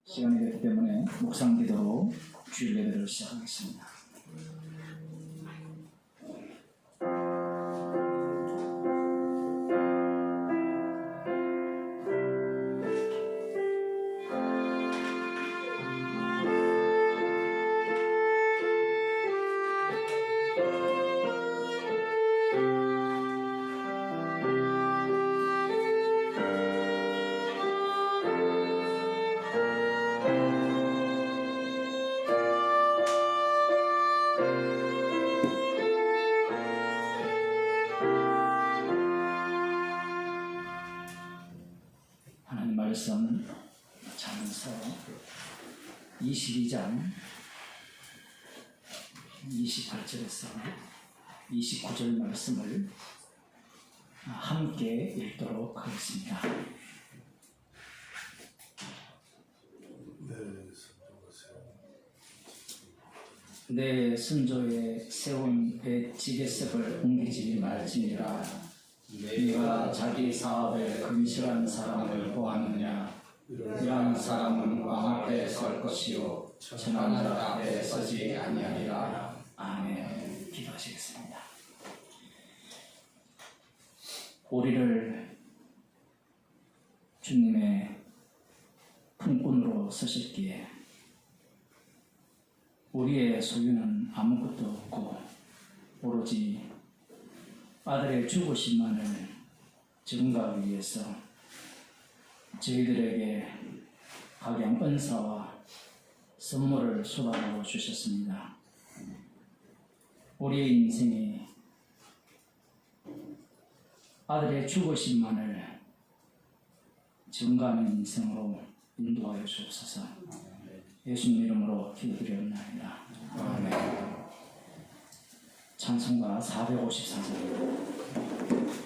시간이 됐기 때문에 묵상 기도로 주일 예배를 시작하겠습니다. 하나님 말씀 자면서 22장 28절에서 29절 말씀을 함께 읽도록 하겠습니다. 내 선조에 세운 뱃지게석을 옮기지 말지니라. 네가 자기 사업에 근실한 사람을 보았느냐? 이러한 사람은 왕 앞에 설 것이요 천한 나라 앞에 서지 아니하리라. 아멘. 기도하시겠습니다. 우리를 주님의 품꾼으로 쓰셨기에 우리의 소유는 아무것도 없고 오로지 아들의 죽으심만을 증거하기 위해서 저희들에게 각양 은사와 선물을 수박으로 주셨습니다. 우리의 인생이 아들의 죽으심만을 증거하는 인생으로 인도하여 주옵소서. 예수님 이름으로 기도드리옵나이다. 아멘. 찬송가 454절. 그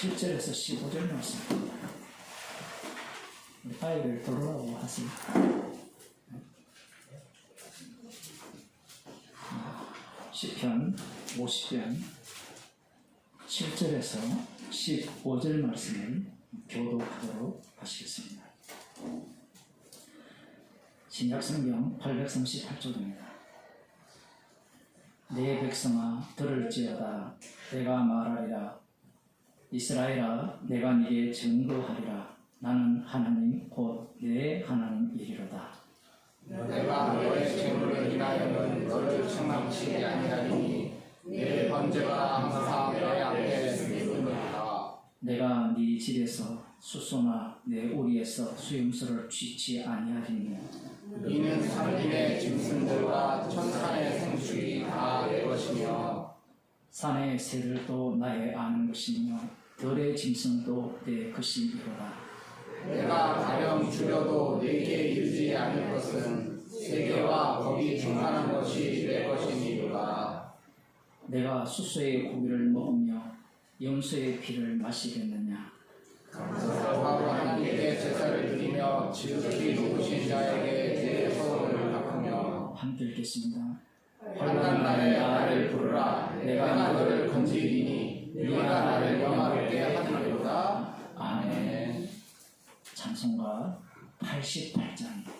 7절에서 15절 말씀입니다. 우리 바이블 돌아오고 하세요. 시편 50편 7절에서 15절 말씀을 교독하도록 하시겠습니다. 신약성경 838쪽입니다. 내 백성아 들을지어다. 내가 말하리라. 이스라엘아 내가 네게 증거하리라. 나는 하나님 곧 내 하나님이리로다. 내가 너의 재물을 인하여는 너를 책망치 아니하리니 내 번제가 항상 내 앞에 있으리로다. 내가 네 집에서 숫소나 내 우리에서 수염소를 취치 아니하리니 이는 산림의 짐승들과 천산의 생축이 다 내 것이며 산의 새들도 나의 아는 것이며 들의 짐승도 내 것이니로다. 내가 가령 죽여도 내게 이르지 않을 것은 세계와 거기 충만한 것이 내 것이니로다. 내가 숫소의 고기를 먹으며 염소의 피를 마시겠느냐. 바로 하나님께 제사를 드리며 지극히 높으신 자에게 내 소원을 갚으며 함께 읽겠습니다. 환난 날에 나를 부르라. 내가 너를 건지리니 네가 나를 영화롭게 하리로다. 아멘. 찬송가 88장입니다.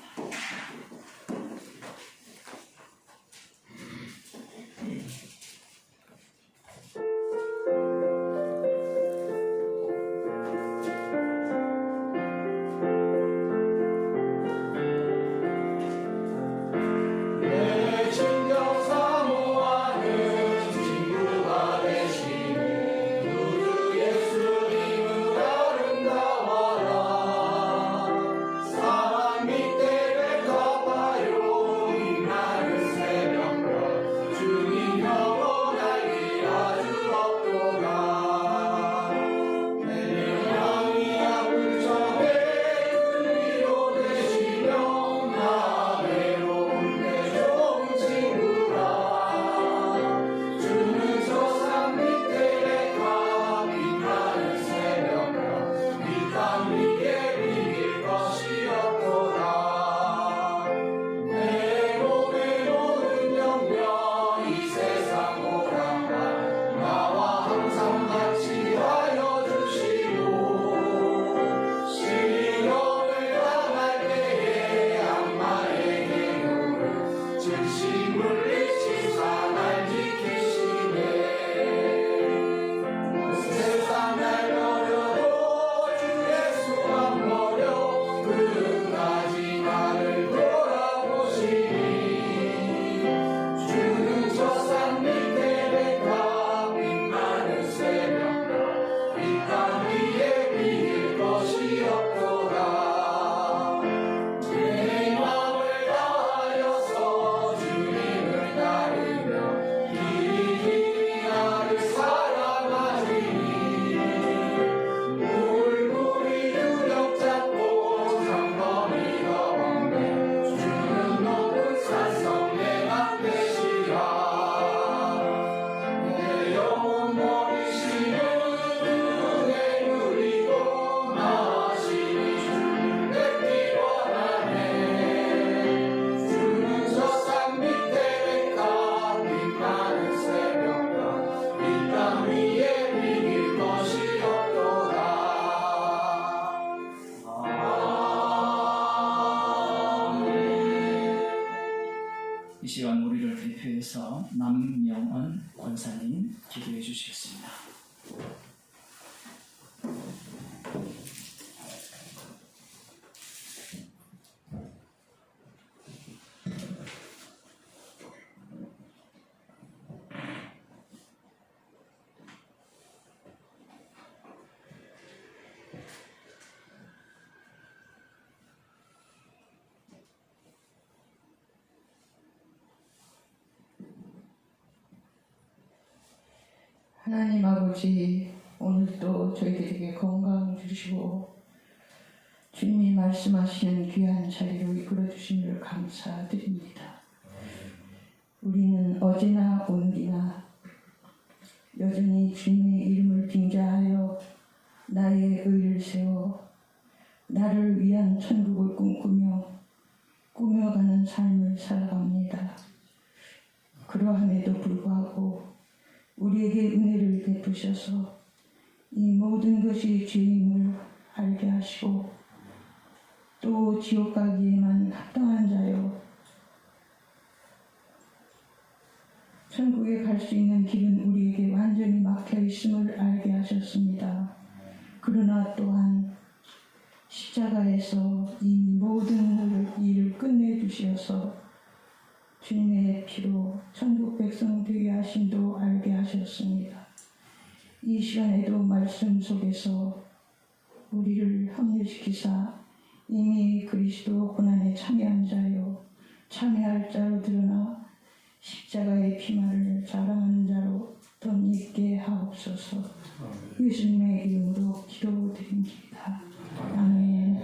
이 시간 우리를 대표해서 남명은 권사님 기도해 주시겠습니다. 하나님 아버지, 오늘도 저희들에게 건강 주시고 주님이 말씀하시는 귀한 자리로 이끌어 주심을 감사드립니다. 우리는 어제나 오늘이나 여전히 주님의 이름을 빙자하여 나의 의를 세워 나를 위한 천국을 꾸며가는 삶을 살아갑니다. 그러함에도 불구하고 우리에게 은혜를 베푸셔서 이 모든 것이 죄임을 알게 하시고 또 지옥 가기에만 합당한 자요 천국에 갈 수 있는 길은 우리에게 완전히 막혀 있음을 알게 하셨습니다. 그러나 또한 십자가에서 이 모든 일을 끝내주셔서 주님의 피로 천국 백성 되게 하심도 알게 하셨습니다. 이 시간에도 말씀 속에서 우리를 합류시키사 이미 그리스도 고난에 참여한 자요 참여할 자로 드러나 십자가의 피말을 자랑하는 자로 덧입게 하옵소서. 예수님의 이름으로 기도드립니다. 아멘.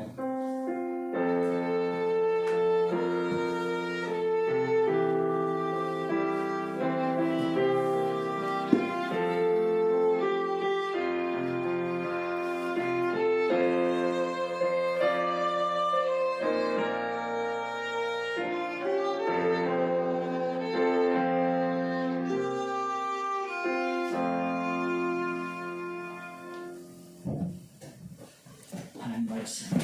하나님 말씀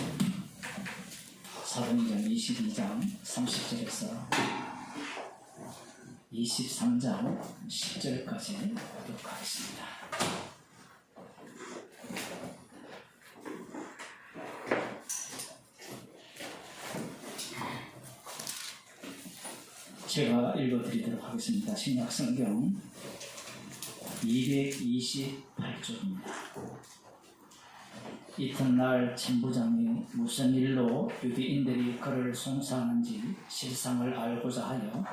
사도행전 22장 30절에서 23장 10절까지 보도록 하겠습니다. 제가 읽어드리도록 하겠습니다. 신약성경 228쪽입니다. 이튿날 천부장이 무슨 일로 유대인들이 그를 송사하는지 실상을 알고자 하여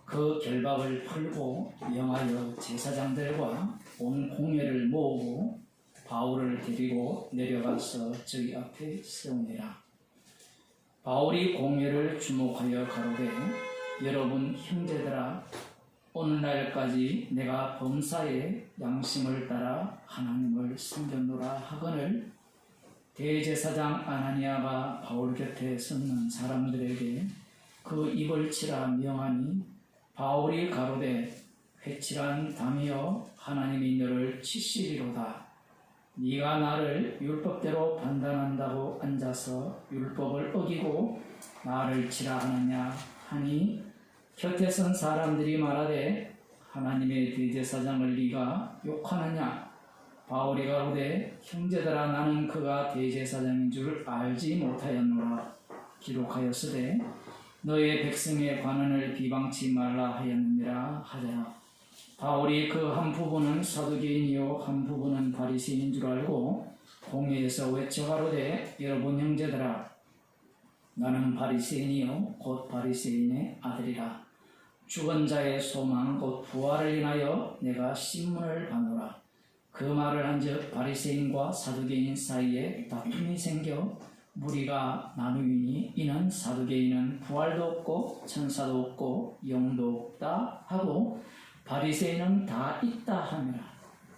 그 결박을 풀고 명하여 제사장들과 온 공회를 모으고 바울을 데리고 내려가서 저희 앞에 세우니라. 바울이 공회를 주목하여 가로되 여러분 형제들아 오늘날까지 내가 범사의 양심을 따라 하나님을 섬겼노라 하거늘 대제사장 아나니아가 바울 곁에 섰는 사람들에게 그 입을 치라 명하니 바울이 가로되 회칠한 담이여 하나님이 너를 치시리로다. 네가 나를 율법대로 판단한다고 앉아서 율법을 어기고 나를 치라 하느냐 하니 곁에 선 사람들이 말하되 하나님의 대제사장을 네가 욕하느냐. 바울이 가로되 형제들아 나는 그가 대제사장인 줄 알지 못하였노라. 기록하였으되 너의 백성의 관원을 비방치 말라 하였느니라 하더라. 바울이 그 한 부분은 사두개인이요 한 부분은 바리새인인 줄 알고 공회에서 외쳐 가로되 여러분 형제들아 나는 바리새인이요 곧 바리새인의 아들이라. 죽은 자의 소망 곧 부활을 인하여 내가 신문을 받노라. 그 말을 한즉 바리새인과 사두개인 사이에 다툼이 생겨 무리가 나누이니 이는 사두개인은 부활도 없고 천사도 없고 영도 없다 하고 바리새인은 다 있다 하니라.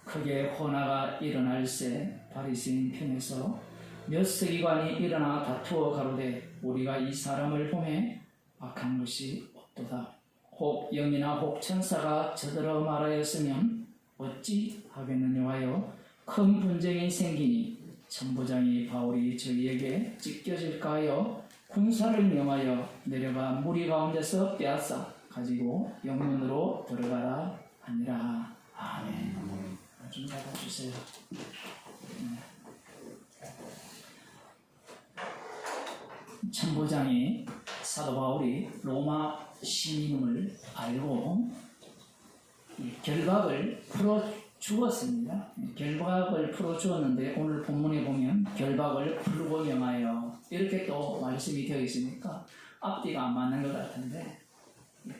크게 혼화가 일어날새 바리새인 편에서 몇 서기관이 일어나 다투어 가로되 우리가 이 사람을 보매 악한 것이 없도다. 혹 영이나 혹 천사가 저들어 말하였으면 어찌 하겠느냐 하여 큰 분쟁이 생기니 천부장이 바울이 저희에게 찢겨질까 하여 군사를 명하여 내려가 무리 가운데서 빼앗아 가지고 영문으로 들어가라 하니라. 아멘. 좀 받아주세요. 천부장이 사도 바울이 로마 시민임을 알고 결박을 풀어주었습니다. 결박을 풀어주었는데 오늘 본문에 보면 결박을 풀고 명하여 이렇게 또 말씀이 되어 있으니까 앞뒤가 안 맞는 것 같은데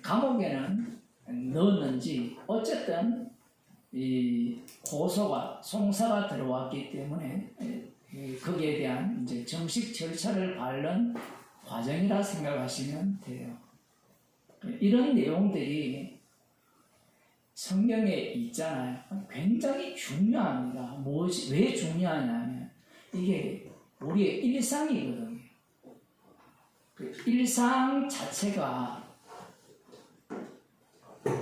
감옥에는 넣었는지 어쨌든 이 고소가 송사가 들어왔기 때문에 거기에 대한 이제 정식 절차를 밟는 과정이라 생각하시면 돼요. 이런 내용들이 성경에 있잖아요. 굉장히 중요합니다. 왜 중요하냐면 이게 우리의 일상이거든요. 그 일상 자체가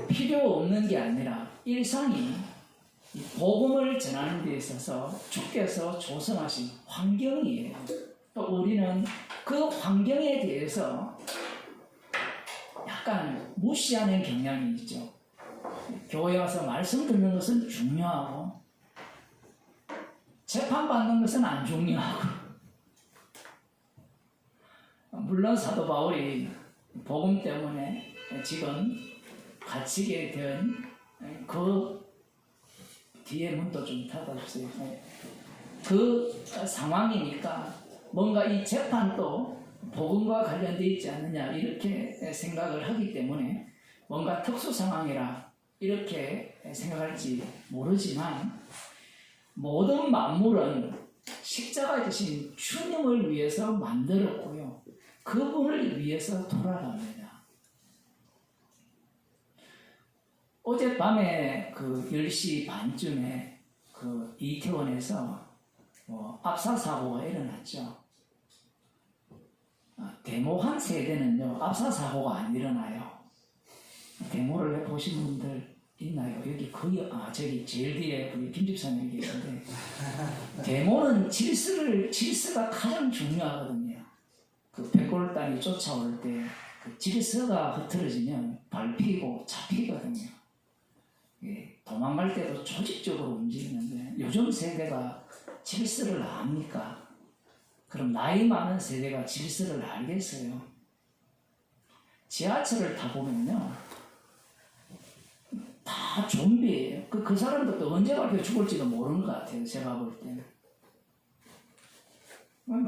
필요 없는 게 아니라 일상이 이 복음을 전하는 데 있어서 주께서 조성하신 환경이에요. 또 우리는 그 환경에 대해서 약간 무시하는 경향이 있죠. 교회 와서 말씀 듣는 것은 중요하고 재판받는 것은 안 중요하고, 물론 사도 바울이 복음 때문에 지금 갇히게 된 그 뒤에 문도 좀 닫아주세요. 그 상황이니까 뭔가 이 재판도 복음과 관련되어 있지 않느냐 이렇게 생각을 하기 때문에 뭔가 특수 상황이라 이렇게 생각할지 모르지만, 모든 만물은 십자가 되신 주님을 위해서 만들었고요. 그분을 위해서 돌아갑니다. 어젯밤에 그 10시 반쯤에 그 이태원에서 압사 사고가 일어났죠. 데모한 세대는요, 압사 사고가 안 일어나요. 데모를 해보신 분들 있나요? 여기 거의, 저기 제일 뒤에 우리 김 집사님 계신데, 데모는 질서가 가장 중요하거든요. 그 백골단이 쫓아올 때 그 질서가 흐트러지면 밟히고 잡히거든요. 예, 도망갈 때도 조직적으로 움직이는데 요즘 세대가 질서를 압니까? 그럼 나이 많은 세대가 질서를 알겠어요? 지하철을 타보면요, 다 좀비예요. 그 사람들도 언제 밟혀 죽을지도 모르는 것 같아요. 제가 볼 때는.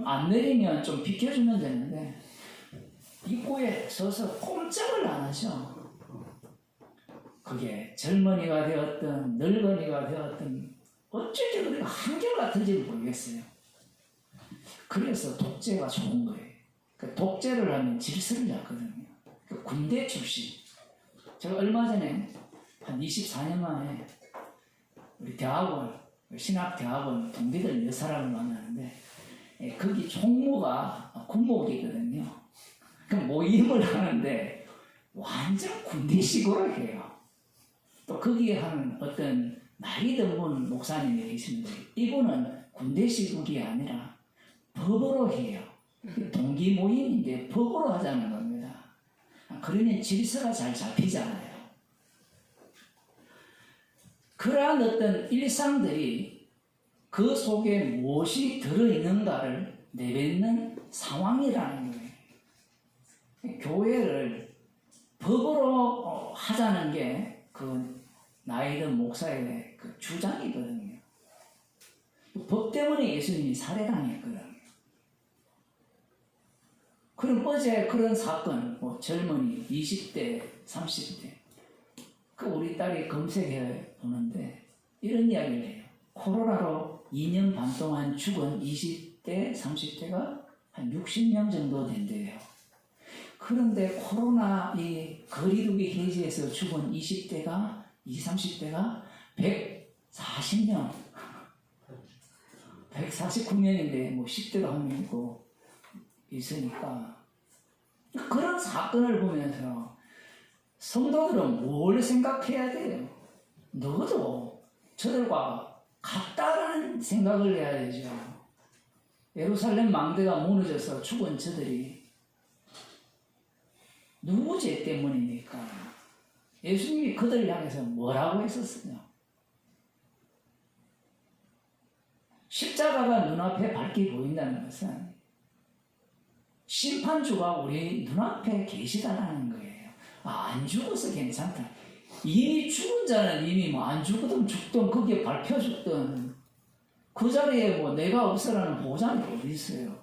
안 내리면 좀 비켜주면 되는데 입구에 서서 꼼짝을 안 하죠. 그게 젊은이가 되었든 늙은이가 되었든 어쩔 때 우리가 한결같은지는 모르겠어요. 그래서 독재가 좋은 거예요. 그 독재를 하면 질서를 잡거든요. 그 군대 출신. 제가 얼마 전에 한 24년 만에 우리 대학원, 신학대학원 동기들 몇 사람을 만나는데, 거기 총무가 군복이거든요. 그 모임을 하는데 완전 군대식으로 해요. 또 거기에 한 어떤 나이 든 분 목사님이 계시는데, 이분은 군대식이 아니라 법으로 해요. 동기 모임인데 법으로 하자는 겁니다. 그러면 질서가 잘 잡히잖아요. 그러한 어떤 일상들이 그 속에 무엇이 들어있는가를 내뱉는 상황이라는 거예요. 교회를 법으로 하자는 게 그 나이든 목사의 그 주장이거든요. 법 때문에 예수님이 살해당했거든요. 그럼 어제 그런 사건, 젊은이 20대, 30대, 그 우리 딸이 검색해 보는데 이런 이야기를 해요. 코로나로 2년 반 동안 죽은 20대, 30대가 한 60명 정도 된대요. 그런데 코로나 이 거리두기 해제에서 죽은 20대가, 20, 30대가 140명, 149명인데 10대가 한 명 있고 있으니까, 그런 사건을 보면서 성도들은 뭘 생각해야 돼요? 너도 저들과 같다라는 생각을 해야 되죠. 예루살렘 망대가 무너져서 죽은 저들이 누구 죄 때문입니까? 예수님이 그들을 향해서 뭐라고 했었어요? 십자가가 눈앞에 밝게 보인다는 것은 심판주가 우리 눈앞에 계시다라는 거예요. 안 죽어서 괜찮다. 이미 죽은 자는 이미 안 죽어도 죽든 거기에 밟혀 죽든 그 자리에 내가 없으라는 보장이 어디 있어요?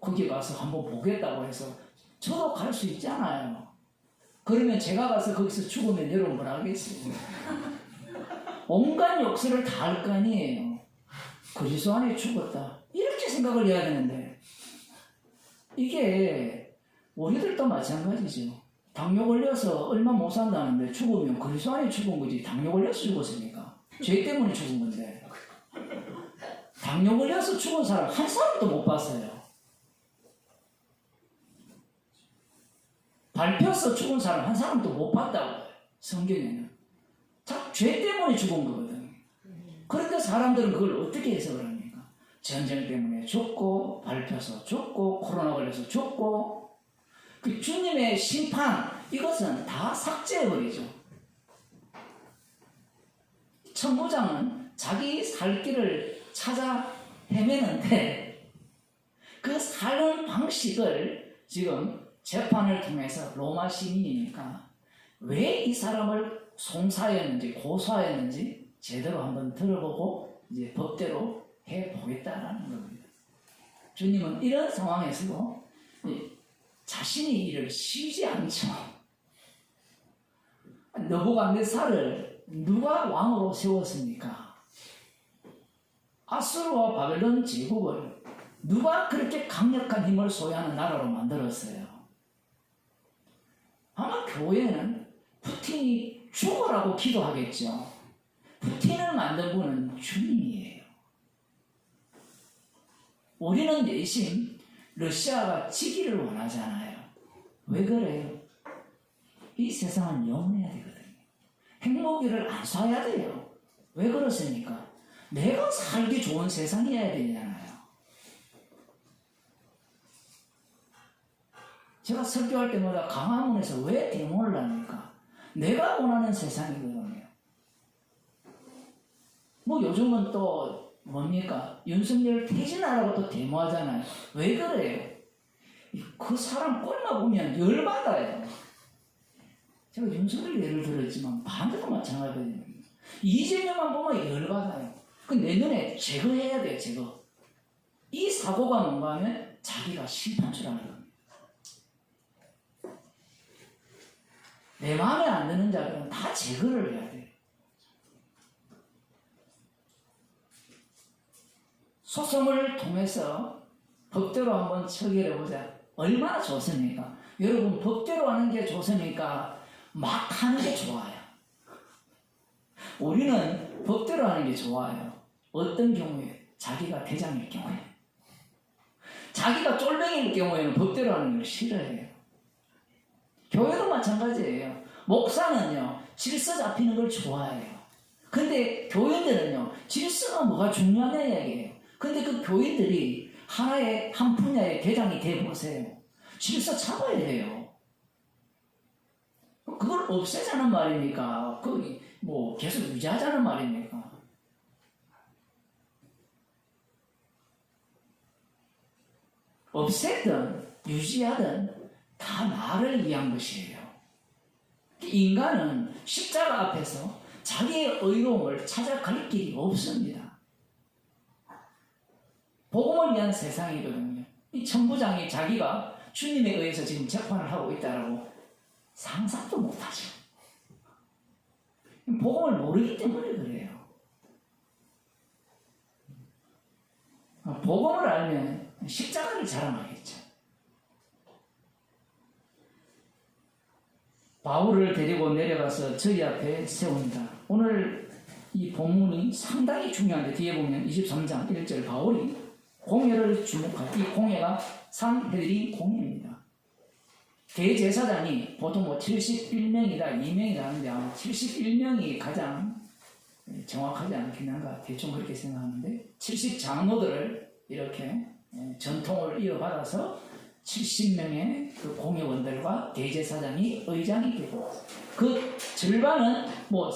거기 가서 한번 보겠다고 해서 저도 갈 수 있잖아요. 그러면 제가 가서 거기서 죽으면 여러분 뭐라 하겠어요? 온갖 욕설을 다 할 거 아니에요. 그리스도 안에 죽었다. 이렇게 생각을 해야 되는데, 이게 우리들도 마찬가지죠. 당뇨 걸려서 얼마 못 산다는데 죽으면 그리스도 안에 죽은 거지 당뇨 걸려서 죽었습니까? 죄 때문에 죽은 건데. 당뇨 걸려서 죽은 사람 한 사람도 못 봤어요. 밟혀서 죽은 사람 한 사람도 못 봤다고 성경에는. 다 죄 때문에 죽은 거거든요. 그런데 사람들은 그걸 어떻게 해석을 합니까? 전쟁 때문에 죽고, 밟혀서 죽고, 코로나 걸려서 죽고, 그 주님의 심판, 이것은 다 삭제해버리죠. 천부장은 자기 살 길을 찾아 헤매는데 그 사는 방식을 지금 재판을 통해서 로마 시민이니까 왜 이 사람을 송사했는지 고소했는지 제대로 한번 들어보고 이제 법대로 해보겠다라는 겁니다. 주님은 이런 상황에서도 자신이 일을 쉬지 않죠. 느부갓네살을 누가 왕으로 세웠습니까? 아수르와 바벨론 제국을 누가 그렇게 강력한 힘을 소유하는 나라로 만들었어요? 아마 교회는 푸틴이 죽어라고 기도하겠죠. 푸틴을 만든 분은 주님이에요. 우리는 내심 러시아가 지기를 원하잖아요. 왜 그래요? 이 세상은 영원해야 되거든요. 핵무기를 안 쏴야 돼요. 왜 그렇습니까? 내가 살기 좋은 세상이어야 되잖아요. 제가 설교할 때마다 강화문에서 왜 데모를 합니까? 내가 원하는 세상이거든요. 뭐 요즘은 또 뭡니까? 윤석열 퇴진하라고 또 데모하잖아요. 왜 그래요? 그 사람 꼴만 보면 열받아요. 제가 윤석열 예를 들었지만 반대도 마찬가지거든요. 이재명만 보면 열받아요. 그 내 눈에 제거해야 돼요. 제거. 이 사고가 뭔가 하면 자기가 심판주라는 겁니다. 내 마음에 안 드는 자들은 다 제거를 해야 돼요. 소송을 통해서 법대로 한번 처리해보자. 얼마나 좋습니까? 여러분, 법대로 하는 게 좋습니까? 막 하는 게 좋아요. 우리는 법대로 하는 게 좋아요. 어떤 경우에? 자기가 대장일 경우에. 자기가 쫄병일 경우에는 법대로 하는 걸 싫어해요. 교회도 마찬가지예요. 목사는요, 질서 잡히는 걸 좋아해요. 근데 교인들은요, 질서가 뭐가 중요하냐 이야기예요. 근데 그 교인들이 하나의 한 분야의 대장이 돼보세요. 질서 잡아야 돼요. 그걸 없애자는 말입니까? 뭐 계속 유지하자는 말입니까? 없애든 유지하든 다 나를 위한 것이에요. 인간은 십자가 앞에서 자기의 의로움을 찾아갈 길이 없습니다. 복음을 위한 세상이거든요. 이 천부장이 자기가 주님에 의해서 지금 재판을 하고 있다라고 상상도 못하죠. 복음을 모르기 때문에 그래요. 복음을 알면 십자가를 자랑하겠죠. 바울을 데리고 내려가서 저희 앞에 세운다. 오늘 이 본문이 상당히 중요한데 뒤에 보면 23장 1절 바울이 공회를 주목할 이 공회가 산헤드린 공회입니다. 대제사장이 보통 뭐 71명이다 2명이다 하는데 아마 71명이 가장 정확하지 않긴 한가 대충 그렇게 생각하는데 70장로들을 이렇게 전통을 이어받아서 70명의 그 공회원들과 대제사장이 의장이 되고 그 절반은 뭐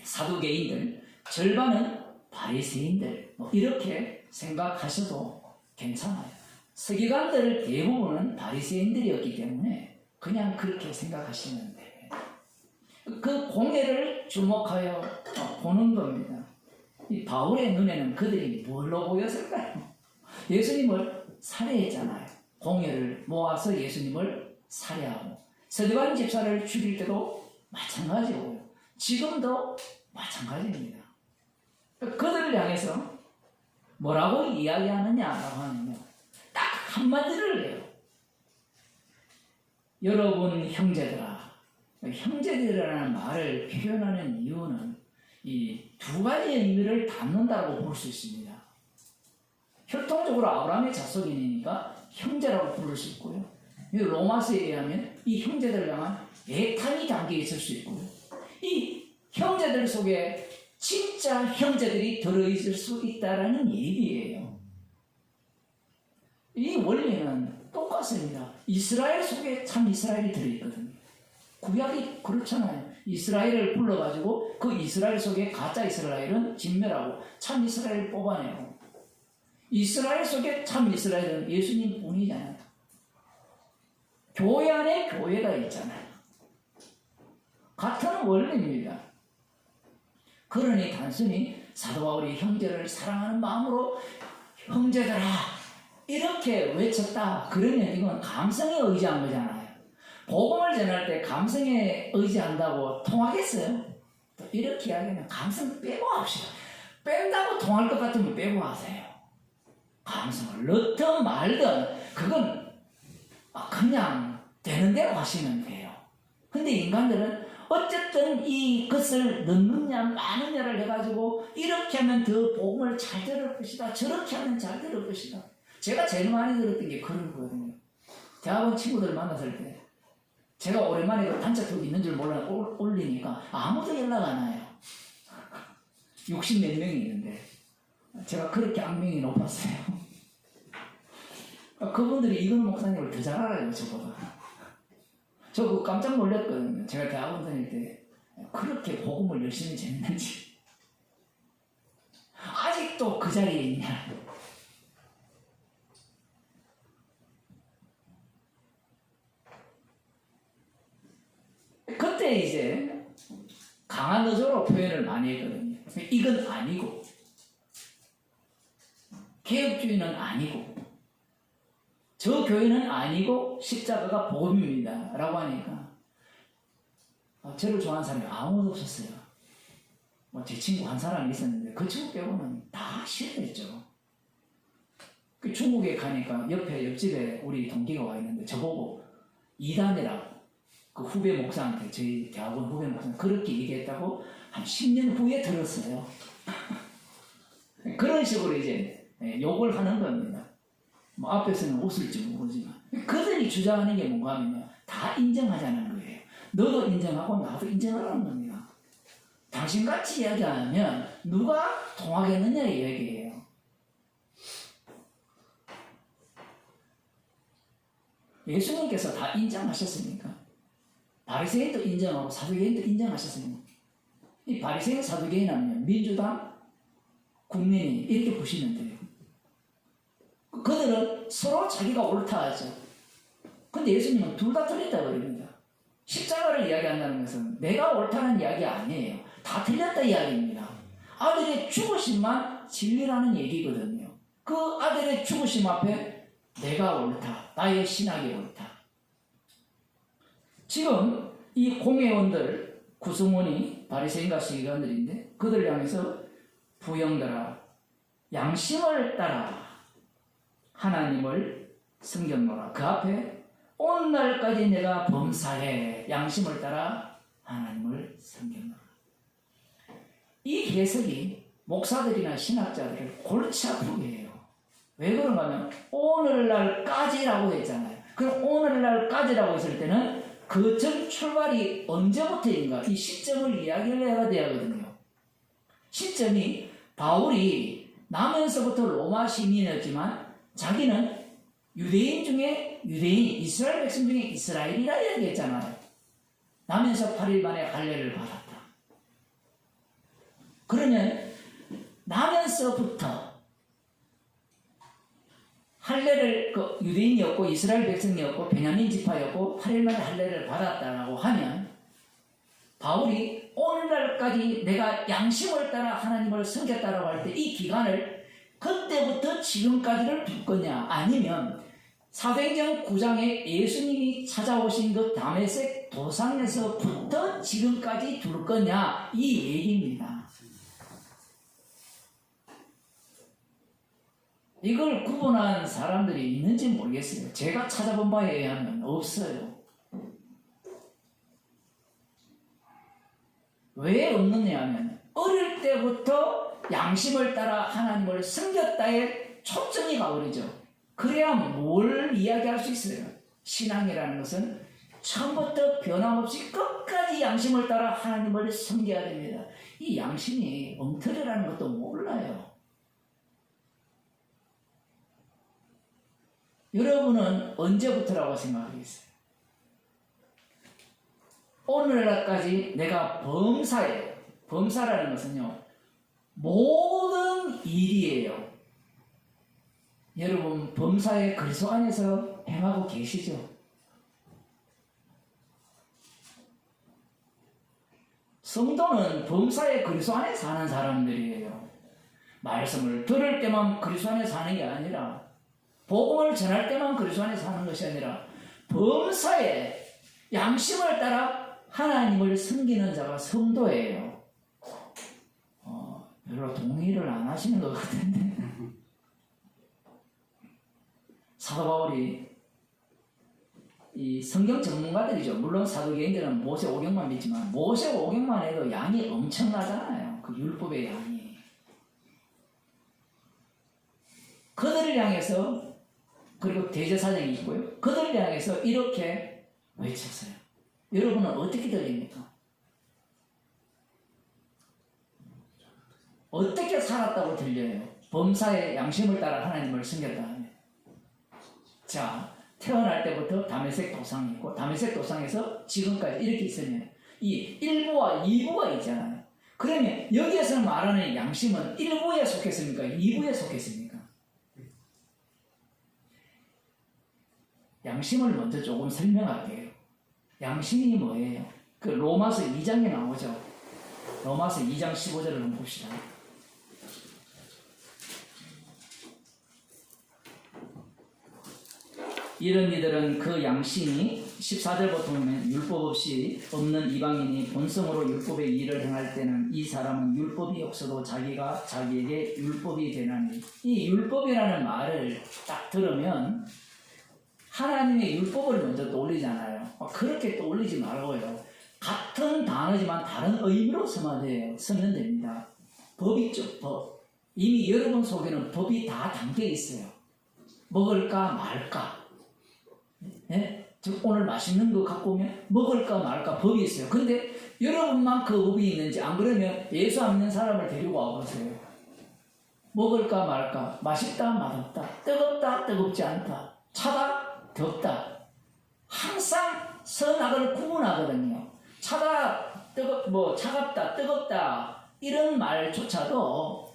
사두개인들 절반은 바리새인들 뭐 이렇게 생각하셔도 괜찮아요. 서기관들 대부분은 바리새인들이었기 때문에 그냥 그렇게 생각하시면 돼요. 그 공회를 주목하여 보는 겁니다. 이 바울의 눈에는 그들이 뭘로 보였을까요? 예수님을 살해했잖아요. 공회를 모아서 예수님을 살해하고 서기관 집사를 죽일 때도 마찬가지고요. 지금도 마찬가지입니다. 그들을 향해서 뭐라고 이야기하느냐라고 하면요. 딱 한마디를 해요. 여러분 형제들아. 형제들이라는 말을 표현하는 이유는 이 두 가지 의미를 담는다고 볼 수 있습니다. 혈통적으로 아브라함의 자손이니까 형제라고 부를 수 있고요. 로마서에 의하면 이 형제들을 향한 애탄이 담겨 있을 수 있고요. 이 형제들 속에 진짜 형제들이 들어있을 수 있다는 얘기예요. 이 원리는 똑같습니다. 이스라엘 속에 참 이스라엘이 들어있거든요. 구약이 그렇잖아요. 이스라엘을 불러가지고 그 이스라엘 속에 가짜 이스라엘은 진멸하고 참 이스라엘을 뽑아내고, 이스라엘 속에 참 이스라엘은 예수님 뿐이잖아요. 교회 안에 교회가 있잖아요. 같은 원리입니다. 그러니 단순히 사도 바울이 형제를 사랑하는 마음으로 형제들아 이렇게 외쳤다 그러면 이건 감성에 의지한 거잖아요. 복음을 전할 때 감성에 의지한다고 통하겠어요? 또 이렇게 이야기하면 감성 빼고 합시다. 뺀다고 통할 것 같으면 빼고 하세요. 감성을 넣든 말든 그건 그냥 되는 대로 하시면 돼요. 근데 인간들은 어쨌든 이것을 넣느냐 마느냐를 해가지고 이렇게 하면 더 복음을 잘 들을 것이다, 저렇게 하면 잘 들을 것이다. 제가 제일 많이 들었던 게 그런 거거든요. 대학원 친구들 만났을 때 제가 오랜만에 그 단체톡 있는 줄 몰라 올리니까 아무도 연락 안 와요. 60 몇 명이 있는데 제가 그렇게 악명이 높았어요. 그분들이 이건 목사님을 더 잘 알아요, 저보다. 저 그거 깜짝 놀랐거든요. 제가 대학원 다닐 때 그렇게 복음을 열심히 전했는지. 아직도 그 자리에 있냐. 그때 이제 강한 어조로 표현을 많이 했거든요. 이건 아니고, 개혁주의는 아니고, 저 교회는 아니고 십자가가 복음입니다 라고 하니까 저를 좋아하는 사람이 아무도 없었어요. 제 친구 한 사람이 있었는데 그 친구 빼고는 다 싫어했죠. 그 중국에 가니까 옆집에 우리 동기가 와 있는데 저보고 이단이라고, 그 후배 목사한테, 저희 대학원 후배 목사한테 그렇게 얘기했다고 한 10년 후에 들었어요. 그런 식으로 이제 욕을 하는 겁니다. 뭐 앞에서는 웃을지 모르지만 그들이 주장하는 게 뭔가 하면요, 다 인정하자는 거예요. 너도 인정하고 나도 인정하라는 겁니다. 당신같이 이야기하면 누가 통하겠느냐 이 얘기예요. 예수님께서 다 인정하셨으니까. 바리새인도 인정하고 사두개인도 인정하셨으니까. 이 바리새인 사두개인은 민주당 국민이 이렇게 보시면 돼요. 그들은 서로 자기가 옳다 하죠. 근데 예수님은 둘 다 틀렸다 그럽니다. 십자가를 이야기한다는 것은 내가 옳다는 이야기 아니에요. 다 틀렸다 이야기입니다. 아들의 죽으심만 진리라는 얘기거든요. 그 아들의 죽으심 앞에 내가 옳다, 나의 신학이 옳다. 지금 이 공회원들 구성원이 바리새인과 서기관들인데 그들을 향해서 부형들아 양심을 따라 하나님을 섬겼노라. 그 앞에 오늘날까지 내가 범사해 양심을 따라 하나님을 섬겼노라. 이 해석이 목사들이나 신학자들을 골치 아프게 해요. 왜 그런가 하면 오늘날까지라고 했잖아요. 그럼 오늘날까지라고 했을 때는 그 전 출발이 언제부터인가 이 시점을 이야기를 해야 되거든요. 시점이 바울이 나면서부터 로마 시민이었지만 자기는 유대인 중에 유대인, 이스라엘 백성 중에 이스라엘이라 이야기했잖아요. 나면서 8일 만에 할례를 받았다. 그러면 나면서부터 할례를 유대인이었고 이스라엘 백성이었고 베냐민 지파였고 8일 만에 할례를 받았다라고 하면 바울이 오늘날까지 내가 양심을 따라 하나님을 섬겼다라고 할 때 이 기간을 그때부터 지금까지를 둘 거냐, 아니면 사도행전 9장에 예수님이 찾아오신 그 다메섹 도상에서부터 지금까지 둘 거냐 이 얘기입니다. 이걸 구분한 사람들이 있는지 모르겠어요. 제가 찾아본 바에 의하면 없어요. 왜 없느냐 하면 어릴 때부터 양심을 따라 하나님을 섬겼다에 초점이 가버리죠. 그래야 뭘 이야기할 수 있어요. 신앙이라는 것은 처음부터 변함없이 끝까지 양심을 따라 하나님을 섬겨야 됩니다. 이 양심이 엉터리라는 것도 몰라요. 여러분은 언제부터라고 생각하겠어요? 오늘날까지 내가 범사예요. 범사라는 것은요, 모든 일이에요. 여러분, 범사의 그리스도 안에서 행하고 계시죠? 성도는 범사의 그리스도 안에 사는 사람들이에요. 말씀을 들을 때만 그리스도 안에 사는 게 아니라, 복음을 전할 때만 그리스도 안에 사는 것이 아니라, 범사의 양심을 따라 하나님을 섬기는 자가 성도예요. 별로 동의를 안 하시는 것 같은데. 사도 바울이 이 성경 전문가들이죠. 물론 사도계인들은 모세오경만 믿지만 모세오경만 해도 양이 엄청나잖아요. 그 율법의 양이. 그들을 향해서, 그리고 대제사장이 있고요. 그들을 향해서 이렇게 외쳤어요. 여러분은 어떻게 들립니까? 어떻게 살았다고 들려요? 범사의 양심을 따라 하나님을 섬겼다 하면. 자, 태어날 때부터 다메섹 도상이 있고, 다메섹 도상에서 지금까지 이렇게 있으면 이 1부와 2부가 있잖아요. 그러면 여기에서 말하는 양심은 1부에 속했습니까? 2부에 속했습니까? 양심을 먼저 조금 설명할게요. 양심이 뭐예요? 그 로마서 2장에 나오죠. 로마서 2장 15절을 한번 봅시다. 이런 이들은 그 양심이 14절부터 보면 율법 없이 없는 이방인이 본성으로 율법의 일을 행할 때는 이 사람은 율법이 없어도 자기가 자기에게 율법이 되나니. 이 율법이라는 말을 딱 들으면 하나님의 율법을 먼저 떠올리잖아요. 그렇게 떠올리지 말고요. 같은 단어지만 다른 의미로 쓰면 됩니다. 법 있죠, 법. 이미 여러분 속에는 법이 다 담겨 있어요. 먹을까 말까. 네? 즉 오늘 맛있는 거 갖고 오면 먹을까 말까 법이 있어요. 근데 여러분만 그 법이 있는지, 안 그러면 예수 안 믿는 사람을 데리고 와보세요. 먹을까 말까, 맛있다 맛없다, 뜨겁다 뜨겁지 않다, 차다 덥다. 항상 선악을 구분하거든요. 차갑다 뜨겁다 이런 말조차도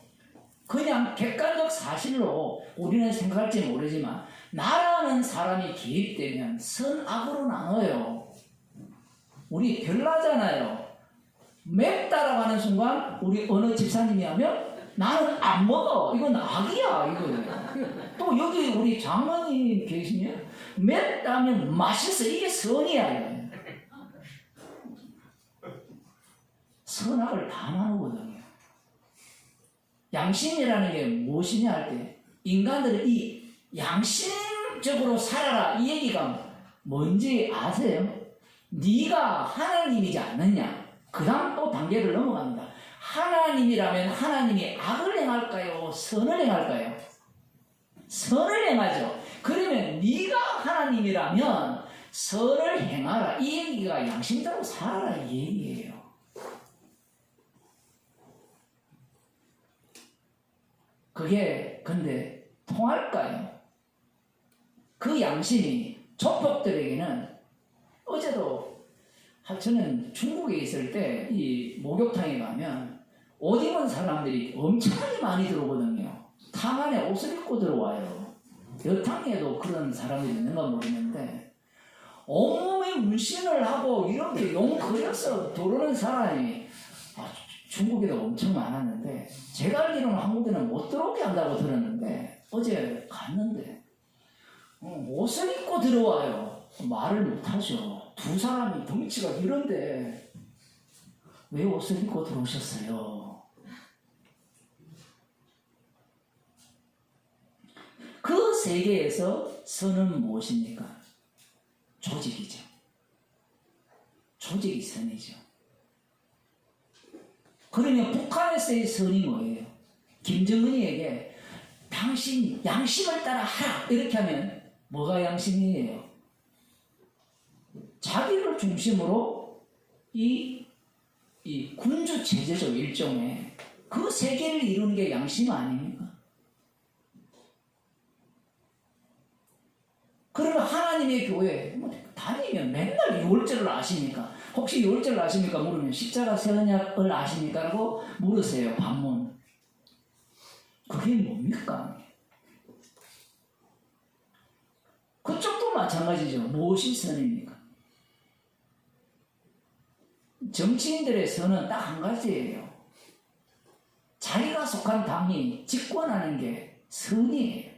그냥 객관적 사실로 우리는 생각할지 모르지만, 나라는 사람이 개입되면 선악으로 나눠요. 우리 별나잖아요. 맵다라고 하는 순간 우리 어느 집사님이 하면 나는 안 먹어. 이건 악이야. 이거. 또 여기 우리 장로님 계시면 맵다면 맛있어. 이게 선이야. 선악을 다 나누거든요. 양심이라는 게 무엇이냐 할 때, 인간들은 이 양심적으로 살아라 이 얘기가 뭔지 아세요? 네가 하나님이지 않느냐. 그 다음 또 단계를 넘어갑니다. 하나님이라면 하나님이 악을 행할까요? 선을 행할까요? 선을 행하죠. 그러면 네가 하나님이라면 선을 행하라. 이 얘기가 양심대로 살아라 이 얘기예요. 그게 근데 통할까요? 그 양심이 조폭들에게는, 어제도 저는 중국에 있을 때 이 목욕탕에 가면 옷 입은 사람들이 엄청나게 많이 들어오거든요. 탕 안에 옷을 입고 들어와요. 여탕에도 그런 사람들이 있는가 모르겠는데, 온몸에 문신을 하고 이렇게 용 그려서 들어오는 사람이 중국에도 엄청 많았는데, 제가 알기로는 한국에는 못 들어오게 한다고 들었는데, 어제 갔는데 옷을 입고 들어와요. 말을 못하죠. 두 사람이 덩치가 이런데 왜 옷을 입고 들어오셨어요? 그 세계에서 선은 무엇입니까? 조직이죠. 조직이 선이죠. 그러면 북한에서의 선이 뭐예요? 김정은이에게 당신 양심을 따라 하라 이렇게 하면 뭐가 양심이에요? 자기를 중심으로 이 군주 체제죠, 일종의. 그 세계를 이루는 게 양심 아닙니까? 그러면 하나님의 교회 다니면 맨날 유월절을 아십니까? 혹시 유월절을 아십니까? 물으면 십자가 세언약을 아십니까? 라고 물으세요, 반문. 그게 뭡니까? 그쪽도 마찬가지죠. 무엇이 선입니까? 정치인들의 선은 딱 한 가지예요. 자기가 속한 당이 집권하는 게 선이에요.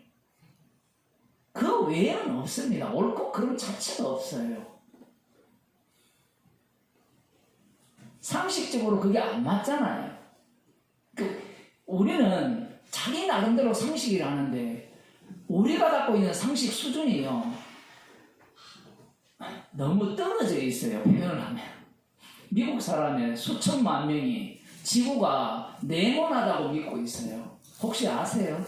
그 외에는 없습니다. 옳고 그름 자체가 없어요. 상식적으로 그게 안 맞잖아요. 우리는 자기 나름대로 상식이라 하는데 우리가 갖고 있는 상식 수준이요 너무 떨어져 있어요. 표현을 하면 미국 사람의 수천만 명이 지구가 네모나다고 믿고 있어요. 혹시 아세요?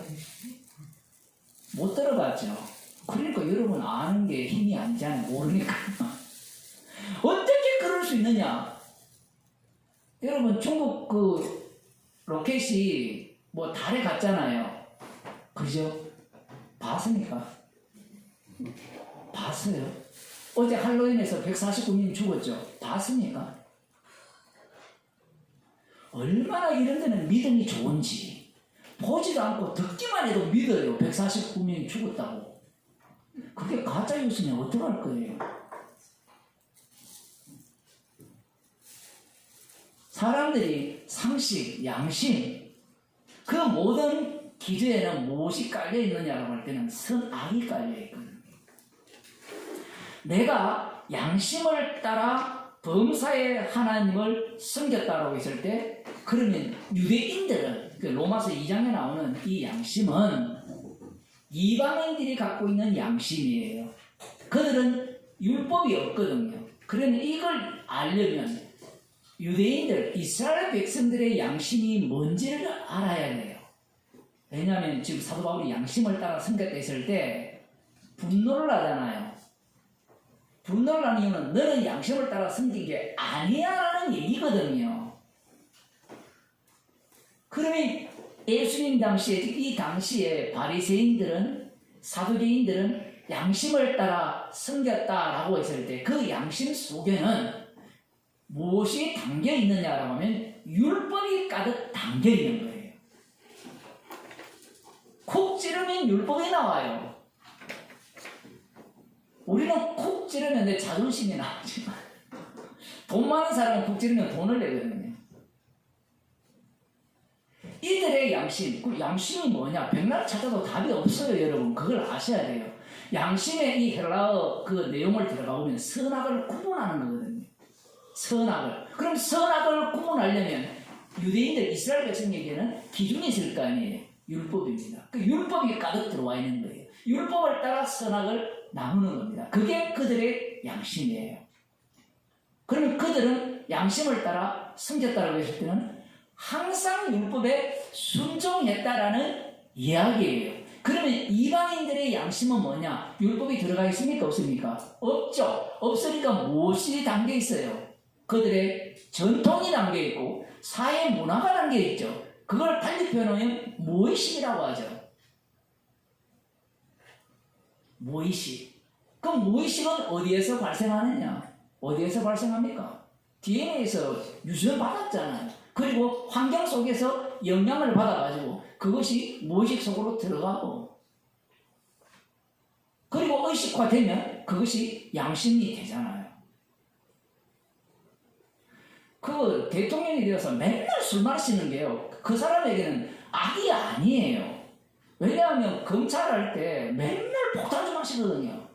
못 들어봤죠? 그러니까 여러분 아는 게 힘이 아니잖아요. 모르니까. 어떻게 그럴 수 있느냐? 여러분 중국 그 로켓이 뭐 달에 갔잖아요. 그죠? 봤습니까? 봤어요? 어제 할로윈에서 149명 죽었죠? 봤습니까? 얼마나 이런 데는 믿음이 좋은지 보지도 않고 듣기만 해도 믿어요. 149명이 죽었다고. 그게 가짜 뉴스면 어떡할 거예요? 사람들이 상식, 양심 그 모든 기저에는 무엇이 깔려 있느냐라고 할 때는 선악이 깔려 있거든요. 내가 양심을 따라 범사의 하나님을 섬겼다라고 했을 때 그러면 유대인들은 로마서 2장에 나오는 이 양심은 이방인들이 갖고 있는 양심이에요. 그들은 율법이 없거든요. 그러면 이걸 알려면 유대인들, 이스라엘 백성들의 양심이 뭔지를 알아야 돼요. 왜냐하면 지금 사도 바울이 양심을 따라 섬겼다 했을 때 분노를 하잖아요. 분노를 하는 이유는 너는 양심을 따라 섬긴 게 아니야 라는 얘기거든요. 그러면 예수님 당시에, 이 당시에 바리새인들은, 사두개인들은 양심을 따라 섬겼다라고 했을 때 그 양심 속에는 무엇이 담겨 있느냐라고 하면 율법이 가득 담겨 있는 거예요. 콕 찌르면 율법이 나와요. 우리는 콕 찌르면 내 자존심이 나오지만 돈 많은 사람은 콕 찌르면 돈을 내거든요. 이들의 양심, 그 양심이 뭐냐? 백날 찾아도 답이 없어요, 여러분. 그걸 아셔야 돼요. 양심의 이 헬라어 그 내용을 들어가 보면 선악을 구분하는 거거든요. 선악을. 그럼 선악을 구분하려면 유대인들, 이스라엘 백성에게는 기준이 있을 거 아니에요. 율법입니다. 그 율법이 가득 들어와 있는 거예요. 율법을 따라 선악을 나누는 겁니다. 그게 그들의 양심이에요. 그러면 그들은 양심을 따라 섬겼다고 했을 때는 항상 율법에 순종했다라는 이야기예요. 그러면 이방인들의 양심은 뭐냐? 율법이 들어가 있습니까? 없습니까? 없죠. 없으니까 무엇이 담겨 있어요? 그들의 전통이 담겨 있고 사회 문화가 담겨 있죠. 그걸 달리 표현하면 무의식이라고 하죠. 무의식. 그럼 무의식은 어디에서 발생하느냐? 어디에서 발생합니까? DNA에서 유전 받았잖아요. 그리고 환경 속에서 영향을 받아가지고 그것이 무의식 속으로 들어가고 그리고 의식화되면 그것이 양심이 되잖아요. 그 대통령이 되어서 맨날 술 마시는 게요. 그 사람에게는 악이 아니에요. 왜냐하면 검찰할 때 맨날 폭탄주 마시거든요.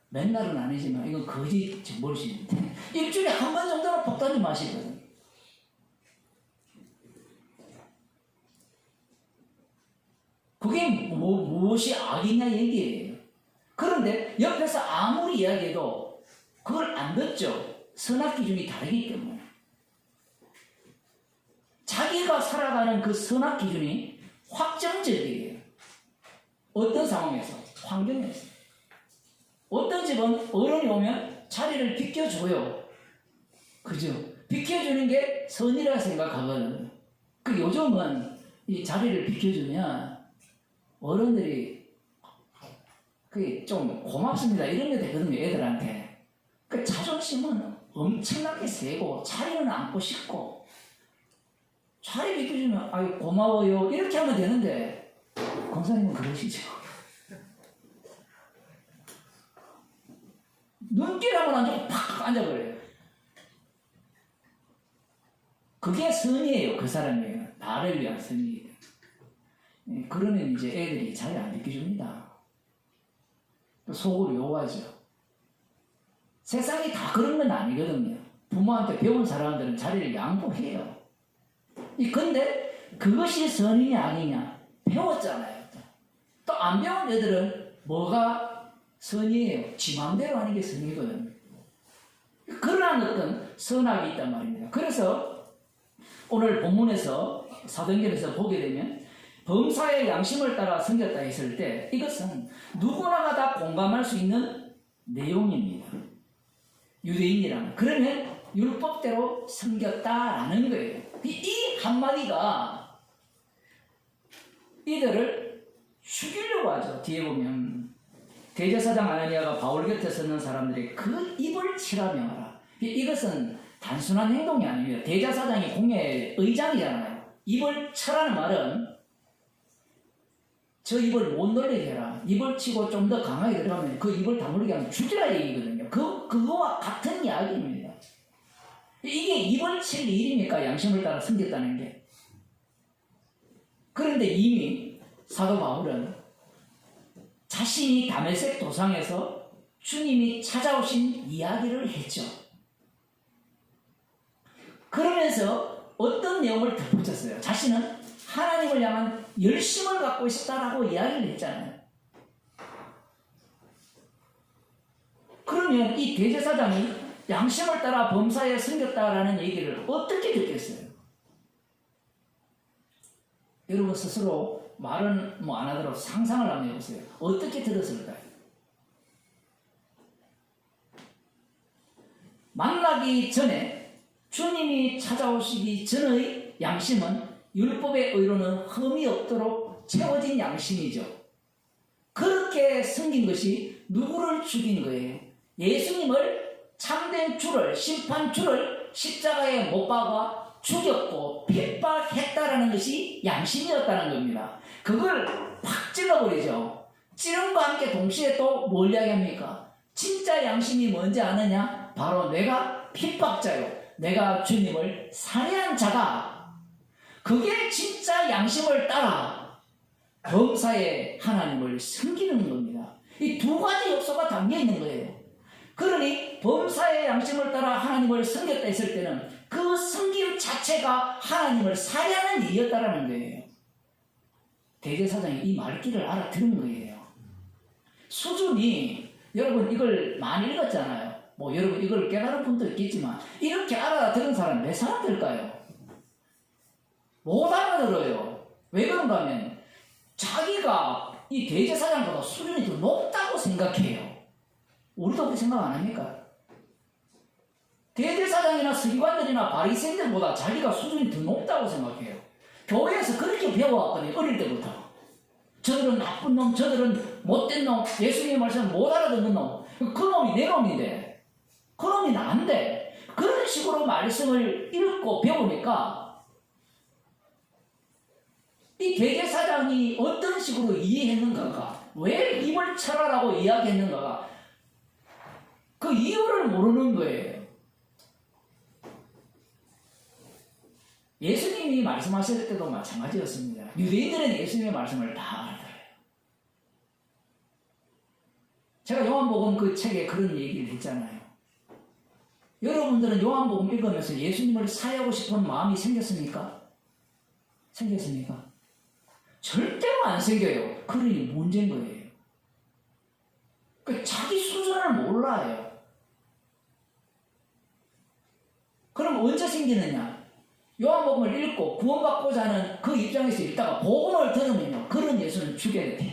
맨날은 아니지만 이건 거짓 버릇인데 일주일에 한 번 정도는 폭탄주 마시거든요. 그게 무엇이 악이냐 얘기예요. 그런데 옆에서 아무리 이야기해도 그걸 안 듣죠. 선악 기준이 다르기 때문에. 자기가 살아가는 그 선악 기준이 확정적이에요. 어떤 상황에서? 환경에서. 어떤 집은 어른이 오면 자리를 비켜줘요. 그죠? 비켜주는 게 선이라 생각하거든요. 그 요즘은 이 자리를 비켜주면 어른들이 그게 좀 고맙습니다 이런 게 되거든요, 애들한테. 그 자존심은 엄청나게 세고 자리는 앉고 싶고 자리 비켜주면 아유 고마워요 이렇게 하면 되는데 권사님은 그러시죠. 눈길 한번 안 주고 팍 앉아버려요. 그게 선이에요. 그 사람이에요. 나를 위한 선이에요. 그러면 이제 애들이 자리 안 비켜줍니다. 또 속으로 욕하죠. 세상이 다 그런 건 아니거든요. 부모한테 배운 사람들은 자리를 양보해요. 근데 그것이 선이냐 아니냐 배웠잖아요. 또 안 배운 애들은 뭐가 선이에요? 지 맘대로 하는 게 선이거든요. 그러한 어떤 선악이 있단 말입니다. 그래서 오늘 본문에서 사도행전에서 보게 되면 범사의 양심을 따라 섬겼다 했을 때 이것은 누구나가 다 공감할 수 있는 내용입니다. 유대인이라면 그러면 율법대로 섬겼다라는 거예요. 이 한마디가 이들을 죽이려고 하죠. 뒤에 보면 대제사장 아나니아가 바울 곁에 서는 사람들이 그 입을 치라 명하라. 이것은 단순한 행동이 아닙니다. 대제사장이 공예의 의장이잖아요. 입을 쳐라는 말은 저 입을 못 놀리게 해라. 입을 치고 좀 더 강하게 들어가면 그 입을 다물게 하면 죽이라 얘기거든요. 그거와 같은 이야기입니다. 이게 입을 칠 일입니까? 양심을 따라 섬겼다는 게. 그런데 이미 사도 바울은 자신이 다메섹 도상에서 주님이 찾아오신 이야기를 했죠. 그러면서 어떤 내용을 덧붙였어요. 자신은 하나님을 향한 열심을 갖고 있었다라고 이야기를 했잖아요. 그러면 이 대제사장이 양심을 따라 범사에 섬겼다라는 얘기를 어떻게 듣겠어요? 여러분 스스로 말은 안 하더라도 상상을 한번 해보세요. 어떻게 들었을까요? 만나기 전에 주님이 찾아오시기 전의 양심은 율법의 의로는 흠이 없도록 채워진 양심이죠. 그렇게 섬긴 것이 누구를 죽인 거예요? 예수님을 참된 주를, 심판 주를 십자가에 못 박아 죽였고 핍박했다라는 것이 양심이었다는 겁니다. 그걸 팍 찔러버리죠. 찌름과 함께 동시에 또 뭘 이야기합니까? 진짜 양심이 뭔지 아느냐? 바로 내가 핍박자요. 내가 주님을 살해한 자다. 그게 진짜 양심을 따라 범사에 하나님을 섬기는 겁니다. 이 두 가지 요소가 담겨 있는 거예요. 그러니 범사의 양심을 따라 하나님을 섬겼다 했을 때는 그 섬김 자체가 하나님을 살해하는 일이었다라는 거예요. 대제사장이 이 말귀를 알아들은 거예요. 수준이 여러분 이걸 많이 읽었잖아요. 여러분 이걸 깨달은 분도 있겠지만 이렇게 알아들은 사람 몇 사람 될까요? 못 알아들어요. 왜 그런가 하면 자기가 이 대제사장보다 수준이 더 높다고 생각해요. 우리도 그렇게 생각 안 합니까? 대제사장이나 서기관들이나 바리새인들보다 자기가 수준이 더 높다고 생각해요. 교회에서 그렇게 배워왔거든요. 어릴 때부터. 저들은 나쁜 놈, 저들은 못된 놈, 예수님의 말씀을 못 알아듣는 놈. 그 놈이 내 놈인데, 그 놈이 나인데, 그런 식으로 말씀을 읽고 배우니까 이 대제사장이 어떤 식으로 이해했는가가, 왜 입을 쳐라라고 이야기했는가가 그 이유를 모르는 거예요. 예수님이 말씀하실 때도 마찬가지였습니다. 유대인들은 예수님의 말씀을 다 알아들어요. 제가 요한복음 그 책에 그런 얘기를 했잖아요. 여러분들은 요한복음 읽으면서 예수님을 사랑하고 싶은 마음이 생겼습니까? 생겼습니까? 절대로 안 생겨요. 그러니 문제인 거예요. 자기 수준을 몰라요. 그럼 언제 생기느냐? 요한복음을 읽고 구원받고자 하는 그 입장에서 읽다가 복음을 들으면요, 그런 예수는 죽여야 돼요.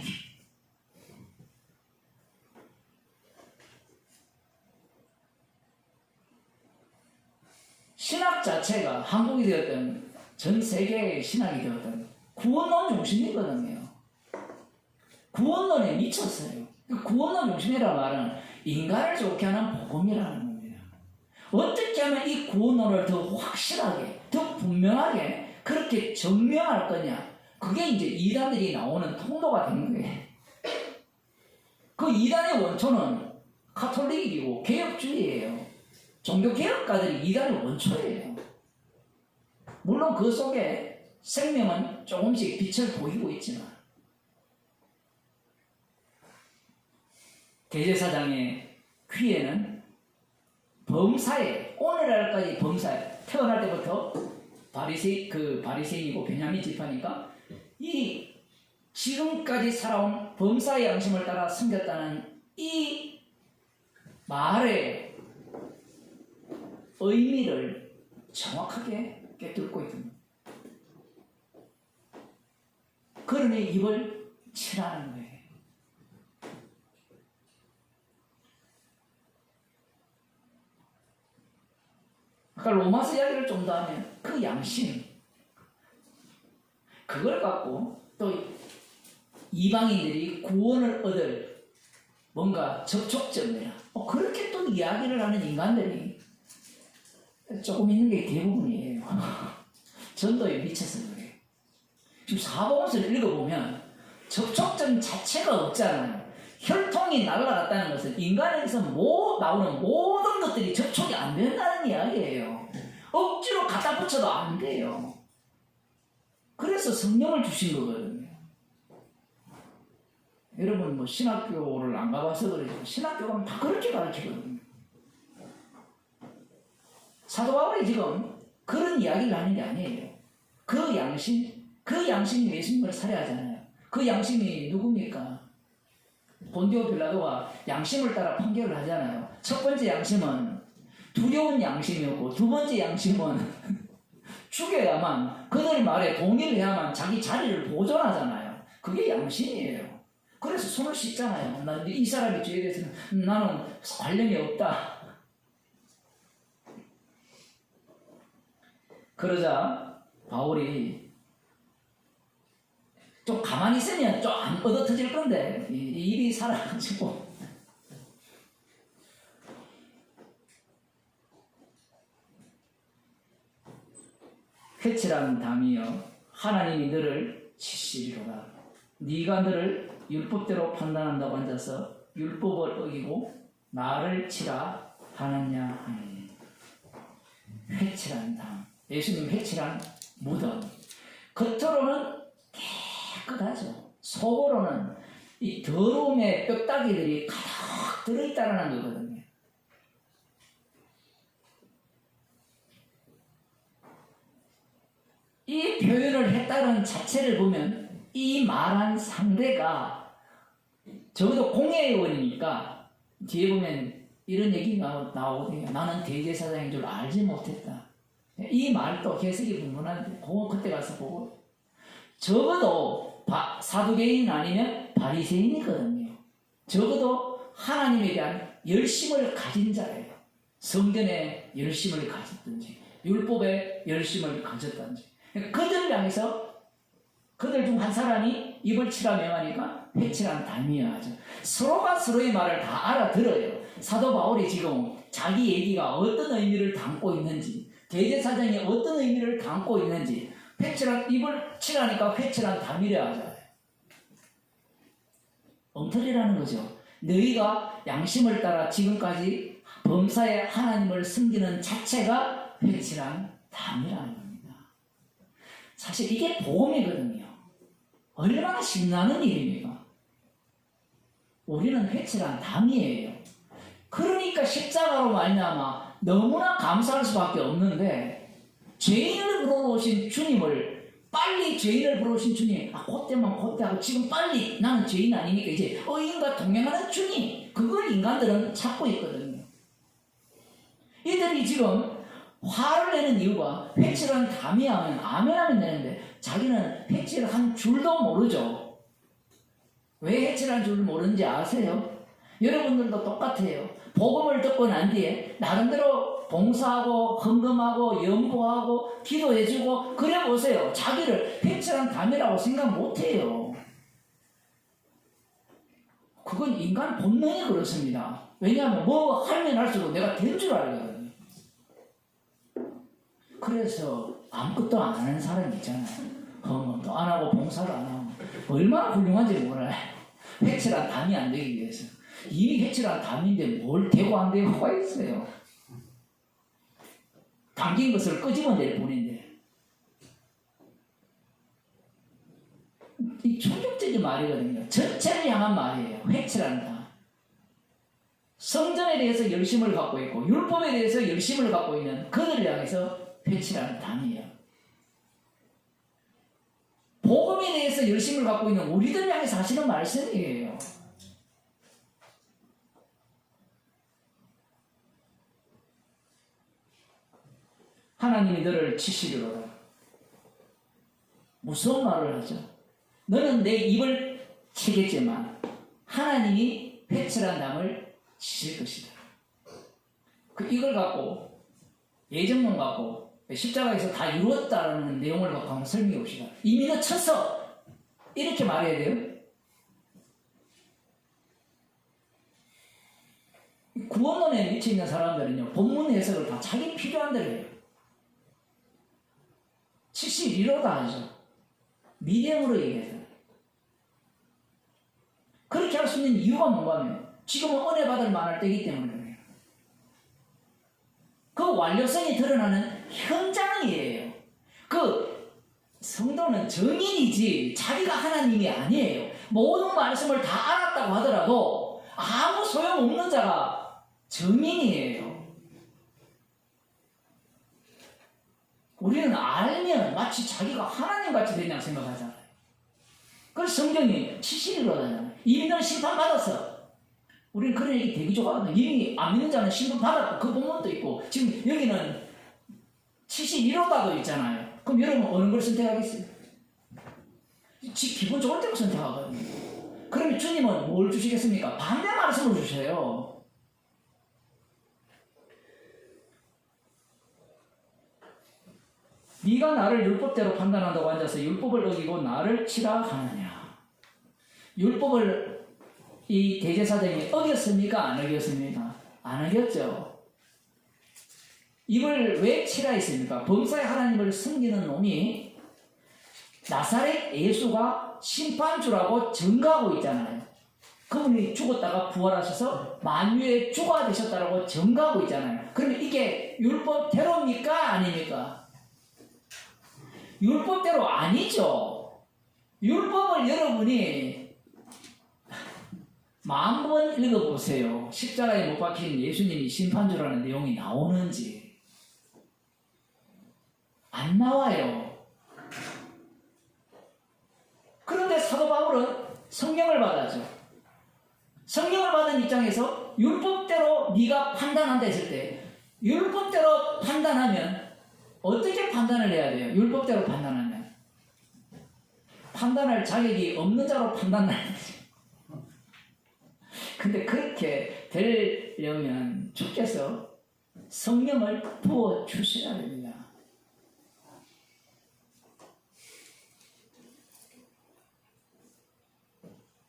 신학 자체가 한국이 되었던 전 세계의 신학이 되었던 구원론 중심이거든요. 구원론에 미쳤어요. 그 구원론 중심이라는 말은 인간을 좋게 하는 복음이라는 겁니다. 어떻게 하면 이 구원론을 더 확실하게, 더 분명하게 그렇게 증명할 거냐. 그게 이제 이단들이 나오는 통로가 된 거예요. 그 이단의 원초는 카톨릭이고 개혁주의예요. 종교개혁가들이 이단의 원초예요. 물론 그 속에 생명은 조금씩 빛을 보이고 있지만 대제사장의 귀에는 범사에, 오늘날까지 범사에, 태어날 때부터 바리새인이고 베냐민 지파니까 이 지금까지 살아온 범사의 양심을 따라 숨겼다는 이 말의 의미를 정확하게 깨뚫고 있습니다. 그러니 입을 치라는 거예요. 아까 로마서 이야기를 좀 더 하면 그 양심, 그걸 갖고 또 이방인들이 구원을 얻을 뭔가 접촉점이라 그렇게 또 이야기를 하는 인간들이 조금 있는 게 대부분이에요. 전도에 미쳐서 그래요. 지금 사복음서를 읽어보면 접촉점 자체가 없잖아요. 혈통이 날아갔다는 것은 인간에게서 나오는 모든 것들이 접촉이 안 된다는 이야기예요. 억지로 갖다 붙여도 안 돼요. 그래서 성령을 주신 거거든요. 여러분 신학교를 안 가봐서 그래요. 신학교 가면 다 그렇게 가르치거든요. 사도 바울이 지금 그런 이야기를 하는 게 아니에요. 그 양심이 예수님을 살해하잖아요. 그 양심이 누굽니까? 본디오 빌라도가 양심을 따라 판결을 하잖아요. 첫 번째 양심은 두려운 양심이었고 두 번째 양심은 죽여야만, 그들 말에 동의를 해야만 자기 자리를 보존하잖아요. 그게 양심이에요. 그래서 손을 씻잖아요. 이 사람의 죄에 대해서는 나는 관련이 없다. 그러자 바울이 좀 가만히 있으면 좀 안 얻어터질 건데 입이 살아가지고 회칠한 담이여 하나님이 너를 치시리로다. 네가 너를 율법대로 판단한다고 앉아서 율법을 어기고 나를 치라 하느냐 하니. 회칠한 담, 예수님 회칠한 무덤. 겉으로는 깨끗하죠. 속으로는 이 더러움의 뼈다귀들이 가득 들어있다는 거거든요. 이 표현을 했다는 자체를 보면 이 말한 상대가 적어도 공회의원이니까 뒤에 보면 이런 얘기가 나오거든요. 나는 대제사장인 줄 알지 못했다. 이 말도 해석이 분분한데 그거 그때 가서 보고 적어도 사두개인 아니면 바리새인이거든요. 적어도 하나님에 대한 열심을 가진 자예요. 성전에 열심을 가졌든지 율법에 열심을 가졌든지. 그러니까 그들을 향해서 그들 중 한 사람이 입을 치라 명하니까 회칠한 담이야 하죠. 서로가 서로의 말을 다 알아들어요. 사도 바울이 지금 자기 얘기가 어떤 의미를 담고 있는지, 대제사장이 어떤 의미를 담고 있는지, 회칠한 입을 치라니까 회칠한 담이라 하잖아요. 엉터리라는 거죠. 너희가 양심을 따라 지금까지 범사에 하나님을 숨기는 자체가 회칠한 담이라는 겁니다. 사실 이게 복음이거든요. 얼마나 신나는 일입니까? 우리는 회칠한 담이에요. 그러니까 십자가로 말미암아 너무나 감사할 수밖에 없는데, 죄인을 불러오신 주님을, 빨리 죄인을 불러오신 주님, 그때만 그때하고 지금 빨리 나는 죄인 아니니까 이제 의인과 동행하는 주님, 그걸 인간들은 찾고 있거든요. 이들이 지금 화를 내는 이유가 회치를 한 담이 하면 아멘하면 되는데 자기는 회치를 한 줄도 모르죠. 왜 회치를 한 줄 모르는지 아세요? 여러분들도 똑같아요. 복음을 듣고 난 뒤에 나름대로 봉사하고 헌금하고 연보하고 기도해주고 그래 보세요. 자기를 회치를 한 담이라고 생각 못해요. 그건 인간 본능이 그렇습니다. 왜냐하면 뭐 하면 할수록 내가 된 줄 알거든요. 그래서 아무것도 안 하는 사람이 있잖아요. 헌금도 안 하고 봉사도 안 하고 얼마나 훌륭한지 몰라요. 회칠한 담이 안 되기 위해서. 이미 회칠한 담인데 뭘 되고 안 되고가 있어요. 담긴 것을 끄집어낼 뿐인데. 이 충격적인 말이거든요. 전체를 향한 말이에요. 회칠한다. 성전에 대해서 열심을 갖고 있고 율법에 대해서 열심을 갖고 있는 그들을 향해서 회칠하는 담이에요. 복음에 대해서 열심을 갖고 있는 우리들을 향해서 하시는 말씀이에요. 하나님이 너를 치시리로다. 무서운 말을 하죠. 너는 내 입을 치겠지만 하나님이 회칠한 담을 치실 것이다. 이걸 갖고 예정론 갖고 십자가에서 다 이루었다는 내용을 갖고 한번 설명해 봅시다. 이미 너 쳤어. 이렇게 말해야 돼요. 구원론에 미쳐 있는 사람들은요, 본문 해석을 다 자기 필요한 대로 해요. 71호다 하죠. 미래형으로 얘기해서. 그렇게 할 수 있는 이유가 뭔가 하면 지금은 은혜 받을 만할 때이기 때문에 그래요. 그 완료성이 드러나는 현장이에요. 그 성도는 증인이지 자기가 하나님이 아니에요. 모든 말씀을 다 알았다고 하더라도 아무 소용없는 자가 증인이에요. 우리는 알면 마치 자기가 하나님같이 되냐 생각하잖아요. 그래서 성경이 71호잖아요. 이미 너는 심판받았어. 우리는 그런 얘기 되게 좋아하거든요. 이미 안 믿는 자는 심판받았고 그 본문도 있고 지금 여기는 71호다도 있잖아요. 그럼 여러분 어느 걸 선택하겠어요? 기분 좋을 때로 선택하거든요. 그러면 주님은 뭘 주시겠습니까? 반대 말씀을 주셔요. 네가 나를 율법대로 판단한다고 앉아서 율법을 어기고 나를 치라 하느냐. 율법을 이 대제사장이 어겼습니까? 안 어겼습니까? 안 어겼죠. 이걸 왜 치라 했습니까? 범사의 하나님을 섬기는 놈이 나사렛 예수가 심판주라고 증거하고 있잖아요. 그분이 죽었다가 부활하셔서 만유의 주가 되셨다라고 증거하고 있잖아요. 그러면 이게 율법대로입니까? 아닙니까? 율법대로 아니죠. 율법을 여러분이 10,000번 읽어보세요. 십자가에 못 박힌 예수님이 심판주라는 내용이 나오는지. 안 나와요. 그런데 사도 바울은 성경을 받아죠. 성경을 받은 입장에서 율법대로 네가 판단한다 했을 때 율법대로 판단하면 어떻게 판단을 해야 돼요? 율법대로 판단하면 판단할 자격이 없는 자로 판단을 해야 되죠. 근데 그렇게 되려면 주께서 성령을 부어 주셔야 됩니다.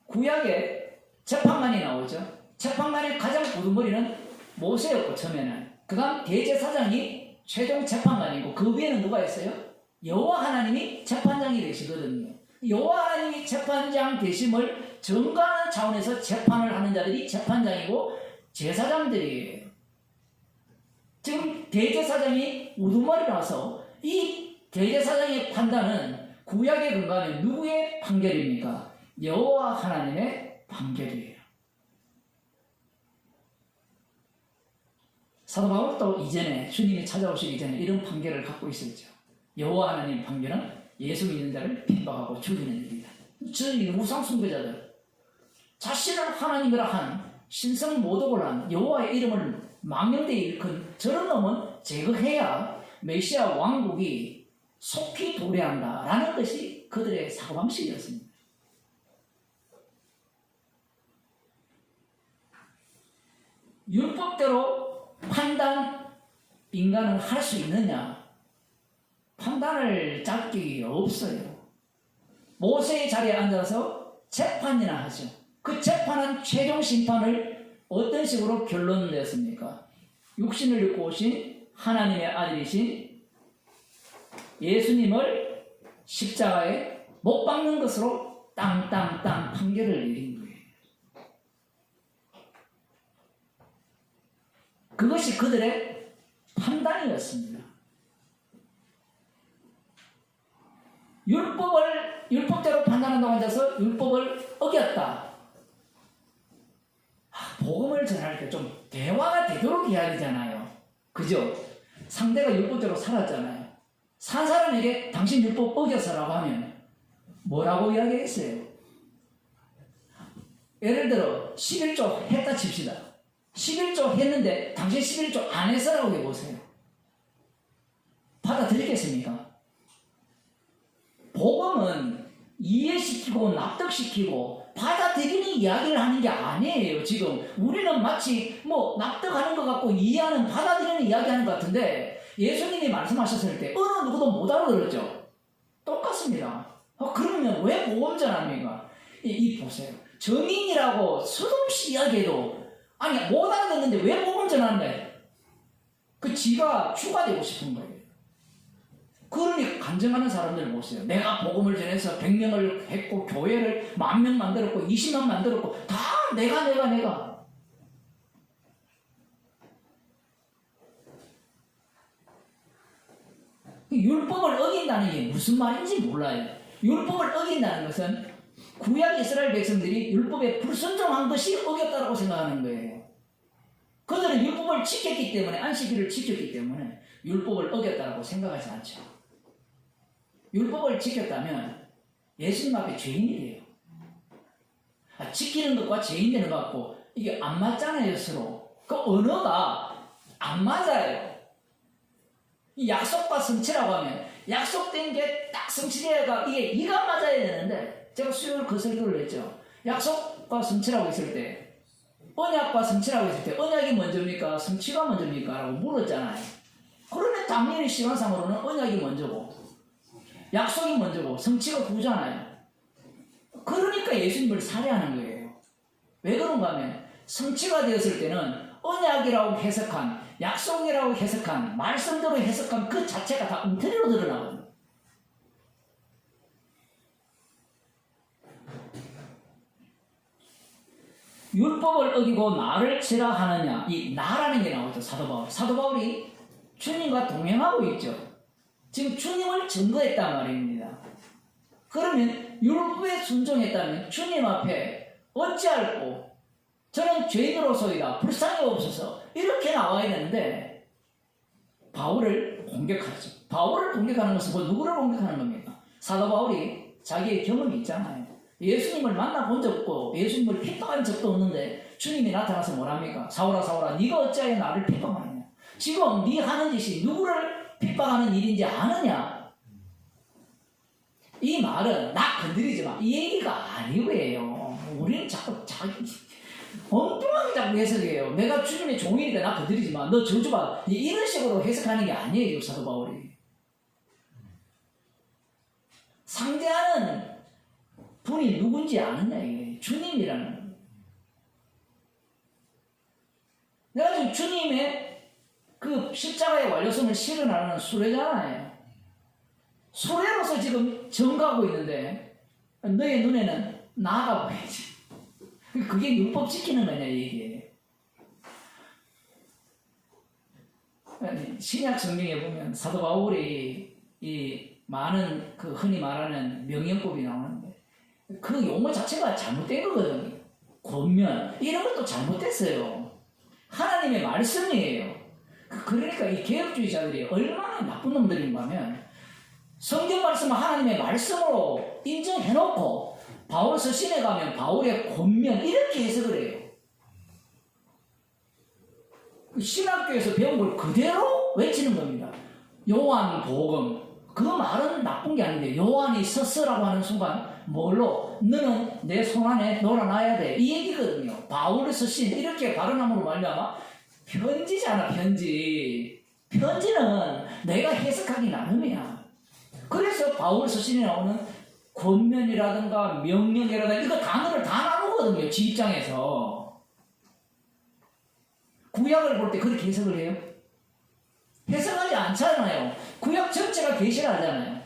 구약에 재판관이 나오죠. 재판관의 가장 우두머리는 모세였고 처음에는. 그 다음 대제사장이 최종 재판관이고 그 위에는 누가 있어요? 여호와 하나님이 재판장이 되시거든요. 여호와 하나님이 재판장 되심을 증거하는 차원에서 재판을 하는 자들이 재판장이고 제사장들이에요. 지금 대제사장이 우두머리라서 이 대제사장의 판단은 구약에 근거하는 누구의 판결입니까? 여호와 하나님의 판결이에요. 사도 바울도 이전에 주님이 찾아오시기 전에 이런 판결을 갖고 있었죠. 여호와 하나님의 판결은 예수 믿는 자를 핍박하고 죽이는 일이다. 저희 우상 숭배자들 자신을 하나님이라 한 신성 모독을 한 여호와의 이름을 망령되이 일큰 저런 놈은 제거해야 메시아 왕국이 속히 도래한다라는 것이 그들의 사고방식이었습니다. 율법대로 판단 인간은 할 수 있느냐? 판단을 자격이 없어요. 모세의 자리에 앉아서 재판이나 하죠. 그 재판은 최종 심판을 어떤 식으로 결론냈습니까? 육신을 입고 오신 하나님의 아들이신 예수님을 십자가에 못 박는 것으로 땅땅땅 판결을 내린 거예요. 그것이 그들의 판단이었습니다. 율법대로 판단한다고 앉아서 율법을 어겼다. 복음을 전할 때 좀 대화가 되도록 이야기잖아요. 그죠? 상대가 율법대로 살았잖아요. 산 사람에게 당신 율법 어겼어라고 하면 뭐라고 이야기했어요? 예를 들어 11조 했다 칩시다. 11조 했는데 당신 11조 안 했어라고 해보세요. 받아들이겠습니까? 복음은 이해시키고 납득시키고 받아들이는 이야기를 하는 게 아니에요. 지금 우리는 마치 뭐 납득하는 것 같고 이해하는 받아들이는 이야기하는 것 같은데 예수님이 말씀하셨을 때 어느 누구도 못 알아들었죠. 똑같습니다. 그러면 왜 복음 전합니까? 이 보세요. 정인이라고 수도 없이 이야기해도 아니 못 알아듣는데 왜 복음 전하는데? 그 지가 주가 되고 싶은 거예요. 그러니 간증하는 사람들 보세요. 내가 복음을 전해서 100명을 했고 교회를 10,000명 만들었고 20만 만들었고 다 내가 율법을 어긴다는 게 무슨 말인지 몰라요. 율법을 어긴다는 것은 구약 이스라엘 백성들이 율법에 불순종한 것이 어겼다고 생각하는 거예요. 그들은 율법을 지켰기 때문에 안식일을 지켰기 때문에 율법을 어겼다고 생각하지 않죠. 율법을 지켰다면 예수님 앞에 죄인이래요. 지키는 것과 죄인 되는 것 같고 이게 안 맞잖아요. 서로. 그 언어가 안 맞아요. 이 약속과 성취라고 하면 약속된 게 딱 성취되어가 이게 이가 맞아야 되는데 제가 수요일 그 설교를 했죠. 약속과 성취라고 했을 때 언약과 성취라고 했을 때 언약이 먼저입니까? 성취가 먼저입니까? 라고 물었잖아요. 그러면 당연히 시간상으로는 언약이 먼저고 약속이 먼저고 성취가 후잖아요. 그러니까 예수님을 살해하는 거예요. 왜 그런가 하면 성취가 되었을 때는 언약이라고 해석한 약속이라고 해석한 말씀대로 해석한 그 자체가 다 엉터리로 드러나거든요. 율법을 어기고 나를 치라 하느냐. 이 나라는 게 나오죠. 사도 바울. 사도 바울이 주님과 동행하고 있죠. 지금 주님을 증거했단 말입니다. 그러면 율법에 순종했다면 주님 앞에 어찌할꼬 저는 죄인으로서이다. 불쌍히 없어서 이렇게 나와야 되는데 바울을 공격하죠. 바울을 공격하는 것은 뭐 누구를 공격하는 겁니까? 사도 바울이 자기의 경험이 있잖아요. 예수님을 만나본 적 없고 예수님을 핍박한 적도 없는데 주님이 나타나서 뭐랍니까? 사울아 사울아 네가 어찌하여 나를 핍박하느냐. 지금 네 하는 짓이 누구를 핍박하는 일인지 아느냐? 이 말은 나 건드리지 마. 이 얘기가 아니고요. 우리는 자꾸 엉뚱하게 자꾸 해석해요. 내가 주님의 종이니까 나 건드리지 마. 너 저주가 이런 식으로 해석하는 게 아니에요. 사도 바울이. 상대하는 분이 누군지 아느냐 이게 주님이라는. 내가 지금 주님의 그 십자가의 완료성을 실현하는 수레잖아요. 수레로서 지금 정가고 있는데 너의 눈에는 나가 보이지. 그게 율법 지키는 거냐 이게. 신약 성경에 보면 사도 바울이 이 많은 그 흔히 말하는 명령법이 나오는데 그 용어 자체가 잘못된 거거든요. 권면 이런 것도 잘못됐어요. 하나님의 말씀이에요. 그러니까 이 개혁주의자들이 얼마나 나쁜 놈들인가 하면 성경 말씀을 하나님의 말씀으로 인정해놓고 바울 서신에 가면 바울의 권면 이렇게 해석을 해요. 그 신학교에서 배운 걸 그대로 외치는 겁니다. 요한복음. 그 말은 나쁜 게 아닌데 요한이 썼으라고 하는 순간 뭘로? 너는 내 손안에 놀아놔야 돼. 이 얘기거든요. 바울이 쓰신 이렇게 발언함으로 말미암아 편지잖아, 편지. 편지는 내가 해석하기 나름이야. 그래서 바울 서신에 나오는 권면이라든가 명령이라든가 이거 단어를 다 나누거든요. 지 입장에서. 구약을 볼 때 그렇게 해석을 해요? 해석하지 않잖아요. 구약 전체가 계시를 하잖아요.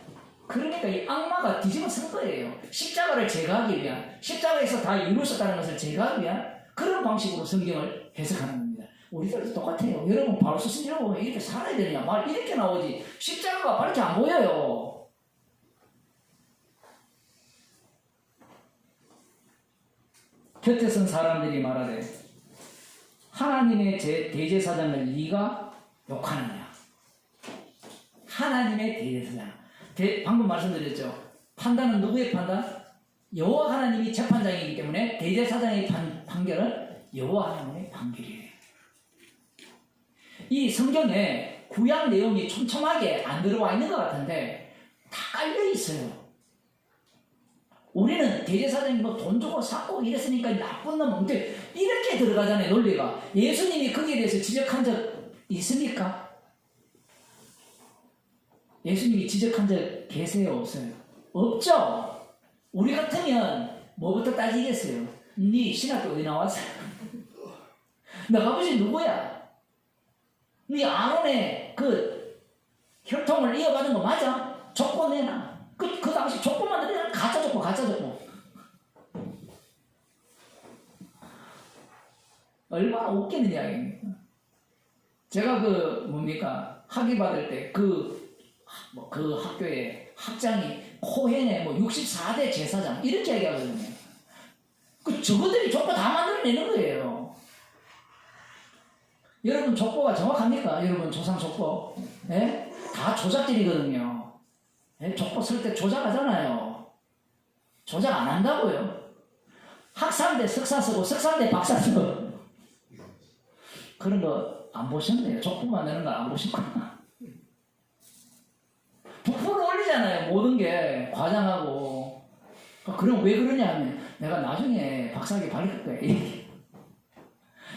그러니까 이 악마가 뒤집어 쓴 거예요. 십자가를 제거하기 위한, 십자가에서 다 이루어졌다는 것을 제거하기 위한 그런 방식으로 성경을 해석하는 겁니다. 우리들도 똑같아요. 여러분 바로 스승이라고 보면 이렇게 살아야 되느냐 말 이렇게 나오지 십자가가 바르게 안 보여요. 곁에 선 사람들이 말하되 하나님의 대제사장을 네가 욕하느냐. 하나님의 대제사장. 방금 말씀드렸죠. 판단은 누구의 판단? 여호와 하나님이 재판장이기 때문에 대제사장의 판결은 여호와 하나님의 판결이에요. 이 성경에 구약 내용이 촘촘하게 안 들어와 있는 것 같은데 다 깔려 있어요. 우리는 대제사장이 뭐 돈 주고 샀고 이랬으니까 나쁜 놈 이렇게 들어가잖아요. 논리가. 예수님이 거기에 대해서 지적한 적 있습니까? 예수님이 지적한 적 계세요? 없어요? 없죠? 우리 같으면 뭐부터 따지겠어요? 네 신학교 어디 나왔어? 너 아버지 누구야? 네 아론의 그 혈통을 이어받은 거 맞아? 족보 내놔. 그 당시 족보만 내놔. 가짜 족보. 얼마나 웃기는 이야기입니까? 제가 학위 받을 때 그 학교에 학장이 코헨의 64대 제사장 이렇게 얘기하거든요. 저거들이 족보 다 만들어내는 거예요. 여러분 족보가 정확합니까? 여러분 조상 족보. 예? 다 조작질이거든요. 예? 족보 쓸 때 조작하잖아요. 조작 안 한다고요. 학사인데 석사 쓰고 석사인데 박사 쓰고 그런 거 안 보셨네요. 족보만 내는 거 안 보셨구나. 부풀어 올리잖아요. 모든 게 과장하고. 그럼 왜 그러냐 하면 내가 나중에 박사학위 받을 거야.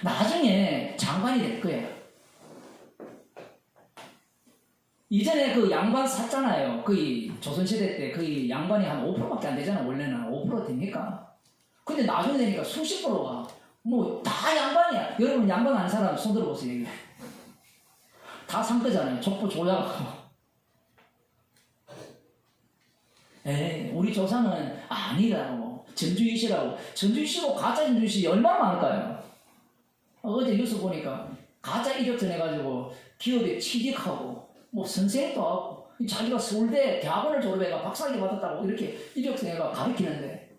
나중에 장관이 될 거야. 이전에 그 양반 샀잖아요. 조선시대 때 그 양반이 한 5%밖에 안 되잖아. 원래는 5% 됩니까? 근데 나중에 되니까 수십 프로가 다 양반이야. 여러분 양반 아는 사람 손 들어보세요. 다 산 거잖아요. 족보 조작하고. 우리 조상은 아니라고. 전주이시라고. 전주이시고 가짜 전주이시 얼마나 많을까요? 어제 뉴스 보니까 가짜 이력서 내가지고 기업에 취직하고 선생도 하고 자기가 서울대 대학원을 졸업해가 박사학위 받았다고 이렇게 이력서 내가 가르치는데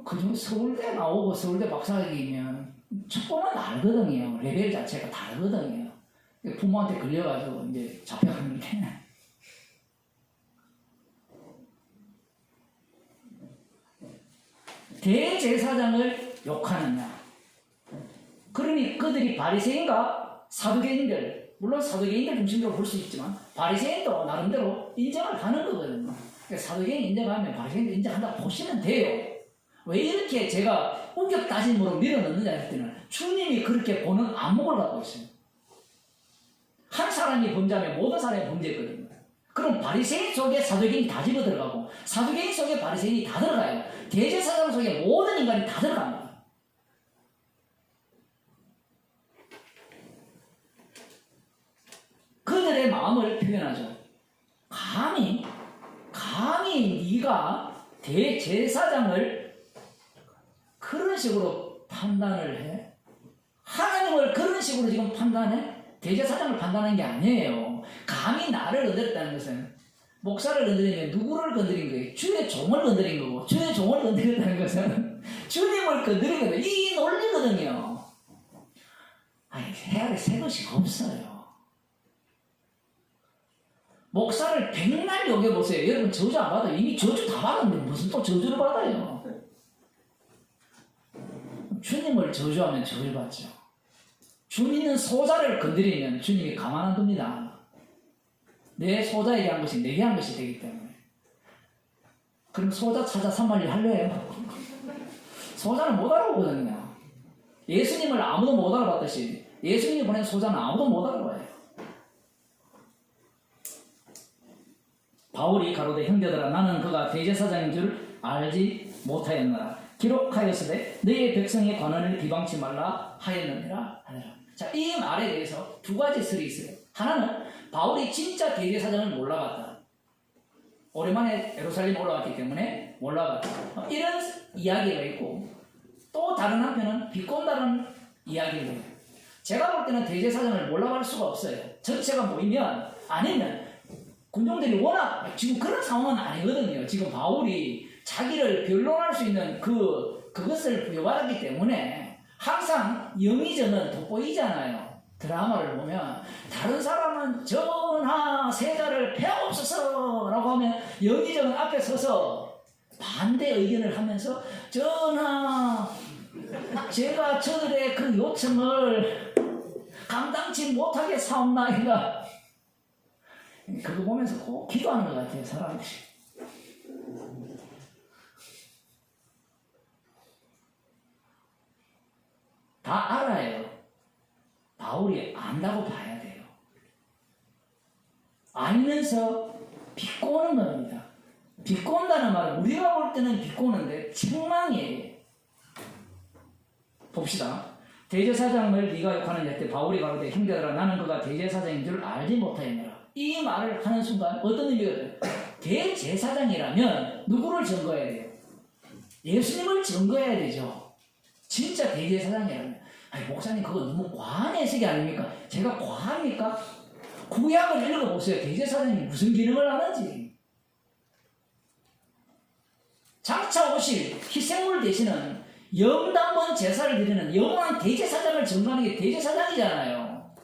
그중 서울대 나오고 서울대 박사학위면 첩보만 다르거든요. 레벨 자체가 다르거든요. 부모한테 걸려가지고 이제 잡혀갔는데 대제사장을 욕하느냐. 그러니 그들이 바리새인과 사두개인들, 물론 사두개인들 중심으로 볼 수 있지만 바리새인도 나름대로 인정을 하는 거거든요. 그러니까 사두개인 인정하면 바리새인도 인정한다고 보시면 돼요. 왜 이렇게 제가 우격 따짐으로 밀어넣느냐 할 때는 주님이 그렇게 보는 안목을 갖고 있어요. 한 사람이 범죄하면 모든 사람이 범죄했거든요. 그럼 바리새인 속에 사두개인이 다 집어 들어가고 사두개인 속에 바리새인이 다 들어가요. 대제사장 속에 모든 인간이 다 들어갑니다. 그들의 마음을 표현하죠. 감히 네가 대제사장을 그런 식으로 판단을 해? 하나님을 그런 식으로 지금 판단해? 대제사장을 판단한 게 아니에요. 감히 나를 건드렸다는 것은 목사를 건드리면 누구를 건드린 거예요? 주의 종을 건드린 거고 주의 종을 건드렸다는 것은 주님을 건드린 거예요. 이 논리거든요. 헤아릴 새 것이 없어요. 목사를 백날 욕해보세요. 여러분 저주 안 받아요. 이미 저주 다 받았는데 무슨 또 저주를 받아요. 주님을 저주하면 저주를 받죠. 주 있는 소자를 건드리면 주님이 가만 안 둡니다. 내 소자에게 한 것이 내게 한 것이 되기 때문에. 그럼 소자 찾아 산말리 할래요? 소자는 못 알아보거든요. 예수님을 아무도 못 알아봤듯이 예수님이 보낸 소자는 아무도 못 알아봐요. 바울이 가로되 형제들아 나는 그가 대제사장인 줄 알지 못하였노라. 기록하였으되 너희의 백성의 관원을 비방치 말라 하였느니라 하더라. 자, 이 말에 대해서 두 가지 설이 있어요. 하나는 바울이 진짜 대제사장을 몰라봤다. 오랜만에 예루살렘 올라갔기 때문에 몰라봤다. 이런 이야기가 있고 또 다른 한편은 비꼰다는 이야기가 있어요. 제가 볼 때는 대제사장을 몰라볼 수가 없어요. 전체가 모이면 아니면 군종들이 워낙 지금 그런 상황은 아니거든요. 지금 바울이 자기를 변론할 수 있는 그것을 부여받았기 때문에 항상 영의정은 돋보이잖아요. 드라마를 보면 다른 사람은 전하 세자를 폐하옵소서 라고 하면 영의정은 앞에 서서 반대 의견을 하면서 전하 제가 저들의 그 요청을 감당치 못하게 사옵나이다. 그거 보면서 꼭 기도하는 것 같아요, 사람들이. 다 알아요. 바울이 안다고 봐야 돼요. 알면서 비꼬는 겁니다. 비꼰다는 말은 우리가 볼 때는 비꼬는데 책망이에요. 봅시다. 대제사장을 네가 욕하는 자 때 바울이 가로되 형제들아 나는 그가 대제사장인 줄 알지 못하였노라. 이 말을 하는 순간 어떤 의미가 돼요? 대제사장이라면 누구를 증거해야 돼요? 예수님을 증거해야 되죠. 진짜 대제사장이라면. 아니 목사님 그거 너무 과한 해석이 아닙니까? 제가 과합니까? 구약을 읽어보세요. 대제사장이 무슨 기능을 하는지. 장차 오실 희생물 대신은 영단번 제사를 드리는 영원한 대제사장을 증거하는 게 대제사장이잖아요.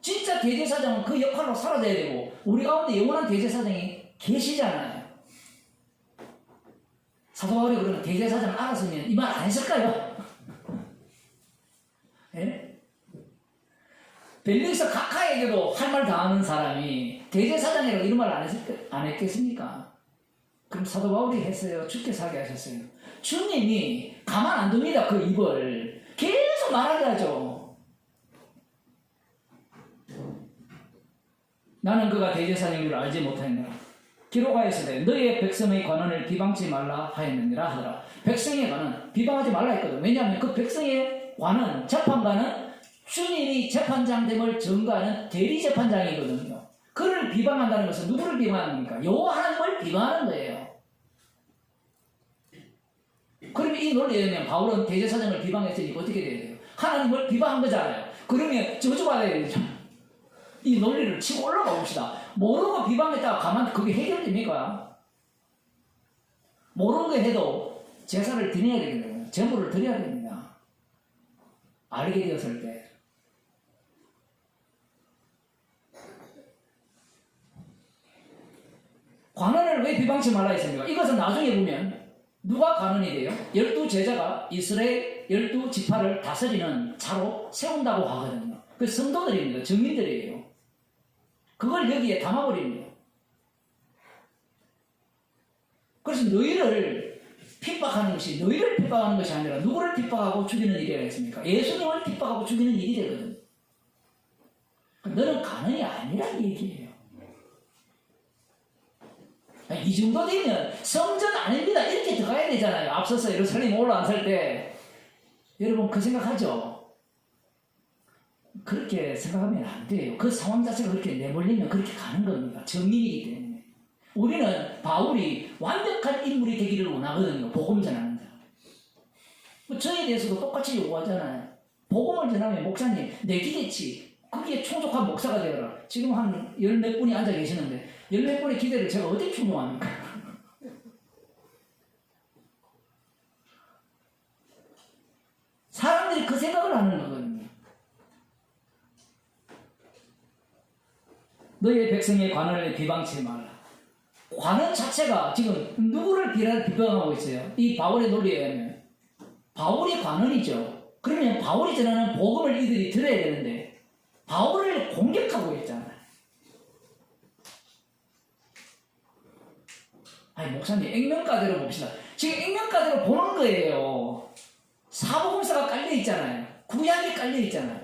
진짜 대제사장은 그 역할로 살아져야 되고 우리 가운데 영원한 대제사장이 계시잖아요. 사도 바울이 그러면 대제사장 알았으면 이 말 안 했을까요? 예? 벨릭스 각하에게도 할 말 다 하는 사람이 대제사장이라고 이런 말 안 했겠습니까? 그럼 사도 바울이 했어요. 죽게 살게 하셨어요. 주님이 가만 안 둡니다. 그 입을 계속 말하게 하죠. 나는 그가 대제사장인 줄 알지 못하였느라. 기록하였으되 너희의 백성의 관원을 비방치 말라 하였느니라 하더라. 백성의 관원 비방하지 말라 했거든. 왜냐하면 그 백성의 관원 재판관은 주님이 재판장됨을 증거하는 대리재판장이거든요. 그를 비방한다는 것은 누구를 비방합니까? 여호와 하나님을 비방하는 거예요. 그러면 이 논리에 의하면 바울은 대제사장을 비방했으니 어떻게 돼야 돼요? 하나님을 비방한 거잖아요. 그러면 저주받아야 되죠. 이 논리를 치고 올라가 봅시다. 모르고 비방했다가 가만 그게 해결됩니까? 모르는 거 해도 제사를 드려야 되거든요. 제물을 드려야 됩니다. 알게 되었을 때. 관원을 왜 비방치 말라 했습니까? 이것은 나중에 보면 누가 관원이 돼요? 12제자가 이스라엘 12지파를 다스리는 자로 세운다고 하거든요. 그 성도들입니다. 정민들이에요. 그걸 여기에 담아버립니다. 그래서 너희를 핍박하는 것이 너희를 핍박하는 것이 아니라 누구를 핍박하고 죽이는 일이 되겠습니까? 예수님을 핍박하고 죽이는 일이 되거든요. 너는 관원이 아니란 얘기예요. 이 정도 되면 성전 아닙니다. 이렇게 들어가야 되잖아요. 앞서서 예루살렘 올라왔을 때 여러분 그 생각하죠? 그렇게 생각하면 안 돼요. 그 상황 자체가 그렇게 내몰리면 그렇게 가는 겁니다. 정인이기 때문에. 우리는 바울이 완벽한 인물이 되기를 원하거든요. 복음 전하는 자. 저에 대해서도 똑같이 요구하잖아요. 복음을 전하면 목사님 내 기대치 거기에 충족한 목사가 되어라. 지금 한 열 몇 분이 앉아 계시는데 열 몇 분의 기대를 제가 어떻게 충족합니까? 사람들이 그 생각을 하는 거거든요. 너희의 백성의 관원을 비방치 말라. 관원 자체가 지금 누구를 비방하고 있어요? 이 바울의 논리에 의하면 바울이 관원이죠. 그러면 바울이 전하는 복음을 이들이 들어야 되는데 바울을 공격하고 있잖아요. 아니 목사님 액면가대로 봅시다. 지금 액면가대로 보는 거예요. 사복음서가 깔려 있잖아요. 구약이 깔려 있잖아요.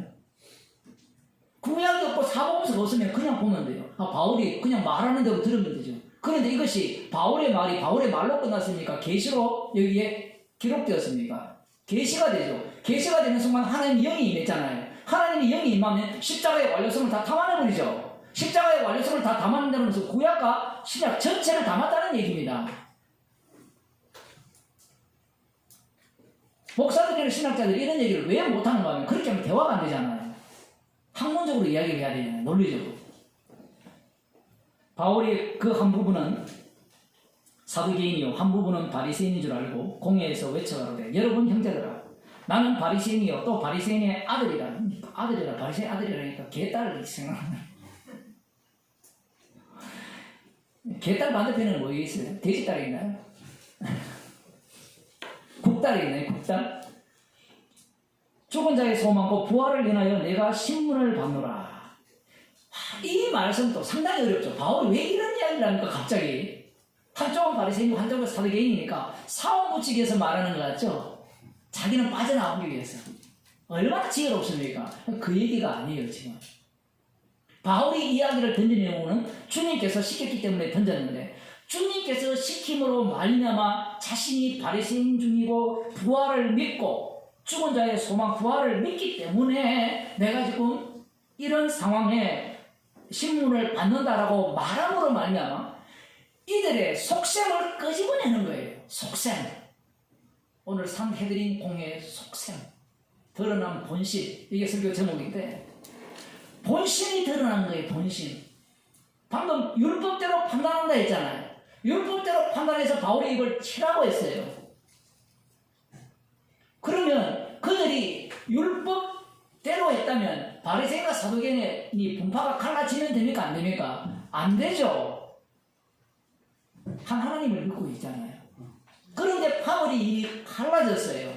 구약이 없고 사복음서가 없으면 그냥 보면 돼요. 바울이 그냥 말하는 대로 들으면 되죠. 그런데 이것이 바울의 말이 바울의 말로 끝났습니까? 계시로 여기에 기록되었습니까? 계시가 되죠. 계시가 되는 순간 하나님의 영이 임했잖아요. 하나님의 영이 임하면 십자가의 완료성을 다 담아내버리죠. 십자가의 완료성을 다 담아낸다는 것은 구약과 신약 전체를 담았다는 얘기입니다. 목사들이나 신학자들이 이런 얘기를 왜 못하는가 하면 그렇게 하면 대화가 안 되잖아요. 학문적으로 이야기를 해야 되잖아요. 논리적으로. 바울이 그 한 부분은 사두개인이요 한 부분은 바리새인인 줄 알고 공회에서 외쳐가로되 여러분 형제들아 나는 바리새인이요 또 바리새인의 아들이라. 아들이라 바리새인 아들이라니까 개딸을 생각하는. 개딸 반대편에는 뭐 있어요? 돼지딸이 있나요? 국딸이 있나요? 국딸? 죽은 자의 소망과 부활을 인하여 내가 신문을 받노라. 이 말씀도 상당히 어렵죠. 바울이 왜 이런 이야기를 합니까 갑자기? 한쪽은 바리새인이고 한쪽은 사두개인이니까 사원 붙이기 위해서 말하는 것 같죠? 자기는 빠져나오기 위해서. 얼마나 지혜롭습니까? 그 얘기가 아니에요 지금. 바울이 이야기를 던진 이유는 주님께서 시켰기 때문에 던졌는데 주님께서 시킴으로 말미암아 자신이 바리새인 중이고 부활을 믿고 죽은 자의 소망 부활을 믿기 때문에 내가 지금 이런 상황에 신문을 받는다라고 말함으로 말미암아 이들의 속셈을 끄집어내는 거예요. 속셈. 오늘 상해드린 공예의 속셈. 드러난 본심. 이게 설교 제목인데 본심이 드러난 거예요. 본심. 방금 율법대로 판단한다 했잖아요. 율법대로 판단해서 바울이 이걸 치라고 했어요. 그러면 그들이 율법대로 했다면 바리새인과 사두개인이 분파가 갈라지면 됩니까? 안 됩니까? 안 되죠. 한 하나님을 믿고 있잖아요. 그런데 바울이 이미 갈라졌어요.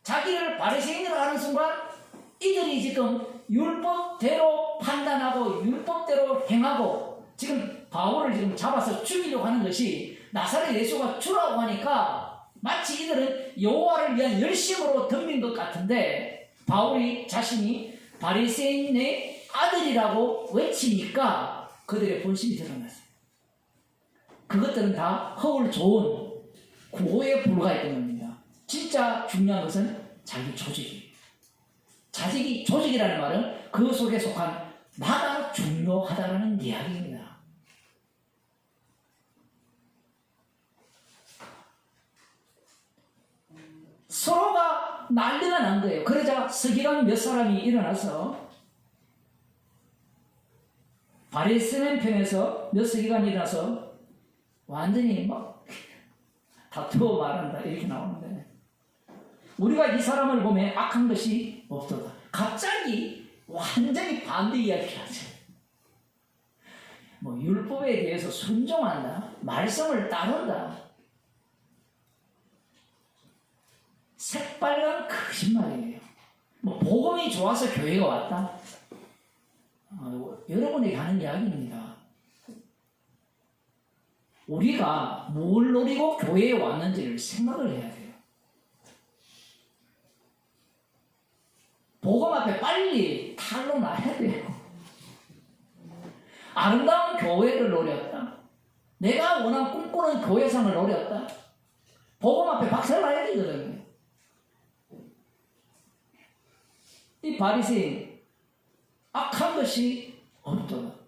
자기를 바리새인으로 하는 순간 이들이 지금 율법대로 판단하고 율법대로 행하고 지금 바울을 지금 잡아서 죽이려고 하는 것이 나사렛 예수가 주라고 하니까 마치 이들은 여호와를 위한 열심으로 덤빈 것 같은데 바울이 자신이 바리새인의 아들이라고 외치니까 그들의 본심이 드러났어요. 그것들은 다 허울 좋은 구호에 불과했던 겁니다. 진짜 중요한 것은 자기 조직이에요. 자식이 조직이라는 말은 그 속에 속한 나가 중요하다는 이야기입니다. 서로가 난리가 난 거예요. 그러자 서기관 몇 사람이 일어나서 바리새인 편에서 몇 서기관이 일어나서 완전히 막 다투어 말한다 이렇게 나오는데 우리가 이 사람을 보면 악한 것이 없도다. 갑자기 완전히 반대 이야기를 하죠. 뭐 율법에 대해서 순종한다. 말씀을 따른다. 새빨간 거짓말이에요. 뭐 복음이 좋아서 교회가 왔다. 여러분에게 하는 이야기입니다. 우리가 뭘 노리고 교회에 왔는지를 생각을 해야 돼요. 복음 앞에 빨리 탈로 나야 돼요. 아름다운 교회를 노렸다. 내가 원하는 꿈꾸는 교회상을 노렸다. 복음 앞에 박살 나야 되거든요. 이 바리새인 악한 것이 없도다.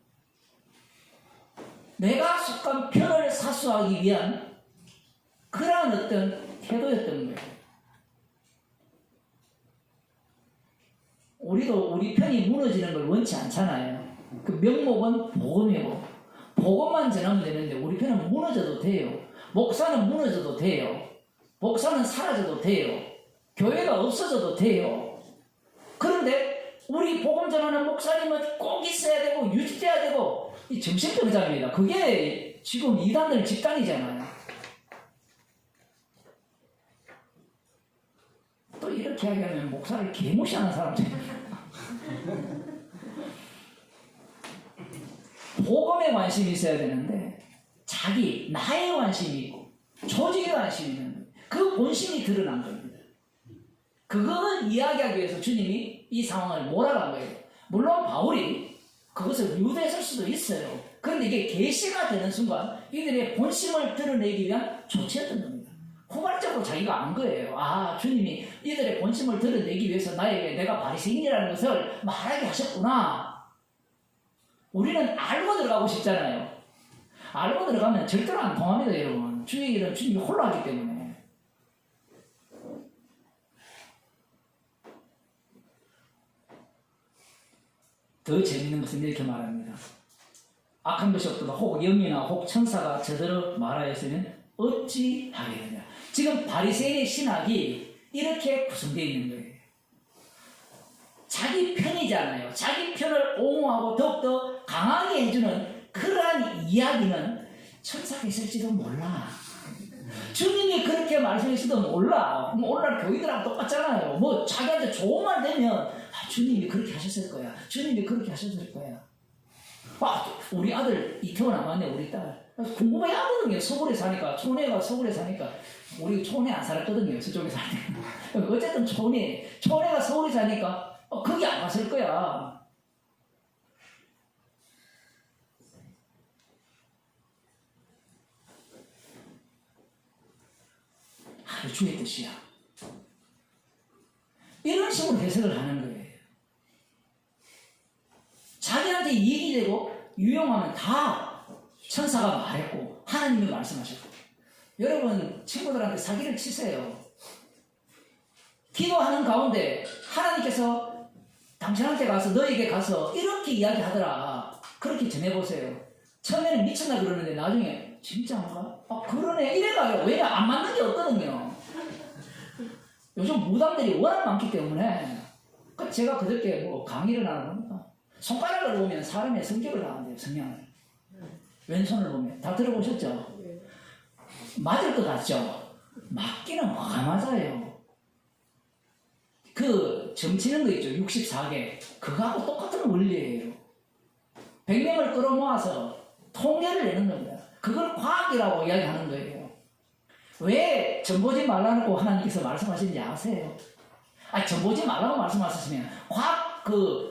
내가 속한 편을 사수하기 위한 그러한 어떤 태도였던 거예요. 우리도 우리 편이 무너지는 걸 원치 않잖아요. 그 명목은 복음이고 복음만 전하면 되는데 우리 편은 무너져도 돼요. 목사는 무너져도 돼요. 목사는 사라져도 돼요. 교회가 없어져도 돼요. 그런데 우리 복음 전하는 목사님은 꼭 있어야 되고 유지돼야 되고 이 정신병자입니다. 그게 지금 이단들 집단이잖아요. 또 이렇게 그렇게 하면 목사를 개무시하는 사람들. 복음에 관심이 있어야 되는데 나에 관심이 있고 조직에 관심이 있는 그 본심이 드러난 겁니다. 그걸 이야기하기 위해서 주님이 이 상황을 몰아간 거예요. 물론 바울이 그것을 유도했을 수도 있어요. 그런데 이게 계시가 되는 순간 이들의 본심을 드러내기 위한 조치였던 겁니다. 후발적으로 자기가 안 거예요. 주님이 이들의 본심을 드러내기 위해서 나에게 내가 바리새인이라는 것을 말하게 하셨구나. 우리는 알고 들어가고 싶잖아요. 알고 들어가면 절대로 안 통합니다, 여러분. 주의 일은 주님이 홀로 하기 때문에. 더 재밌는 것은 이렇게 말합니다. 악한 것이 없도다. 혹 영이나 혹 천사가 저대로 말하였으면 어찌 하겠느냐. 지금 바리새인의 신학이 이렇게 구성되어 있는 거예요. 자기 편이잖아요. 자기 편을 옹호하고 더욱더 강하게 해주는 그러한 이야기는 천사가 있을지도 몰라. 주님이 그렇게 말씀하실지도 몰라. 오늘날 교인들하고 똑같잖아요. 자기한테 좋은 말 되면 주님이 그렇게 하셨을 거야. 주님이 그렇게 하셨을 거야. 우리 아들 이태원 안 왔네. 우리 딸 궁금해 하거든요. 서울에 사니까 촌에가 서울에 사니까 우리 촌에 안 살았거든요. 저쪽에 사니까 어쨌든 촌에가 서울에 사니까 거기 안 갔을 거야. 주의 뜻이야. 이런 식으로 해석을 하는 거예요. 자기한테 이익이 되고 유용하면 다 천사가 말했고 하나님이 말씀하셨고. 여러분 친구들한테 사기를 치세요. 기도하는 가운데 하나님께서 당신한테 가서 너에게 가서 이렇게 이야기하더라. 그렇게 전해보세요. 처음에는 미쳤나 그러는데 나중에 진짜인가? 그러네 이래가요. 왜냐 안 맞는 게 없거든요. 요즘 무당들이 워낙 많기 때문에 제가 그저께 강의를 나눠보니까 손가락을 보면 사람의 성격을 나는데요. 성향을. 왼손을 보면 다 들어보셨죠? 맞을 것 같죠? 맞기는 화 맞아요. 그 점치는 거 있죠. 64개. 그거하고 똑같은 원리예요. 100명을 끌어모아서 통계를 내는 겁니다. 그걸 과학이라고 이야기하는 거예요. 왜 점보지 말라고 하나님께서 말씀하시는지 아세요? 점보지 말라고 말씀하셨으면 과학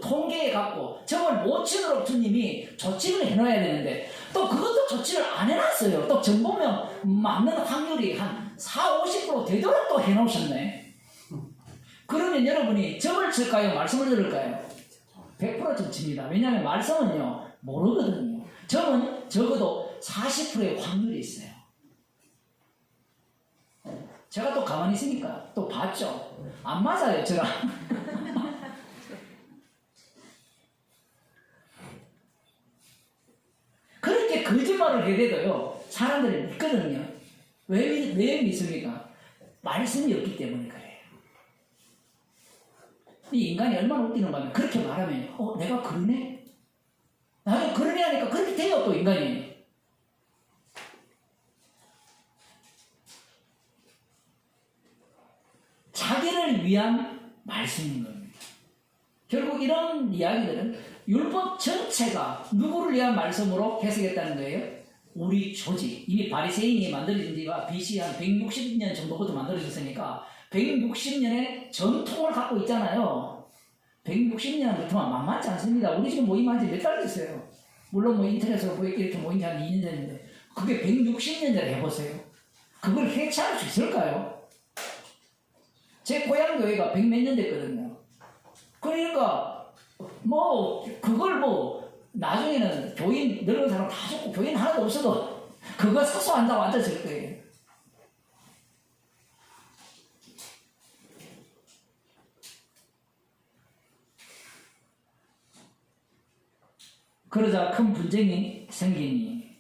통계에 갖고 점을 못 치도록 주님이 조치를 해놔야 되는데 또 그것도 조치를 안 해놨어요. 또 점 보면 맞는 확률이 한 40~50% 되도록 또 해놓으셨네. 그러면 여러분이 점을 칠까요? 말씀을 들을까요? 100%점 칩니다. 왜냐하면 말씀은요 모르거든요. 점은 적어도 40%의 확률이 있어요. 제가 또 가만히 있으니까 또 봤죠. 안 맞아요 저랑. 그렇게 거짓말을 해대도요 사람들이 믿거든요. 왜 믿습니까? 말씀이 없기 때문에 그래요. 이 인간이 얼마나 웃기는가 하면 그렇게 말하면 내가 그러네? 나도 그러네 하니까 그렇게 돼요. 또 인간이. 자기를 위한 말씀인 겁니다. 결국 이런 이야기들은 율법 전체가 누구를 위한 말씀으로 해석했다는 거예요? 우리 조직. 이미 바리새인이 만들어진 지가 BC 한 160년 정도부터 만들어졌으니까 160년의 전통을 갖고 있잖아요. 160년부터만 만만치 않습니다. 우리 지금 모임한 지 몇 달 됐어요. 물론 인터넷으로 이렇게 모인 지 한 2년 됐는데 그게 160년 전에 해보세요. 그걸 해체할 수 있을까요? 제 고향 교회가 100몇 년 됐거든요. 그러니까 그걸 나중에는 교인 늙은 사람 다 죽고 교인 하나도 없어도 그거 사소한다고 앉아질 거예요. 그러자 큰 분쟁이 생기니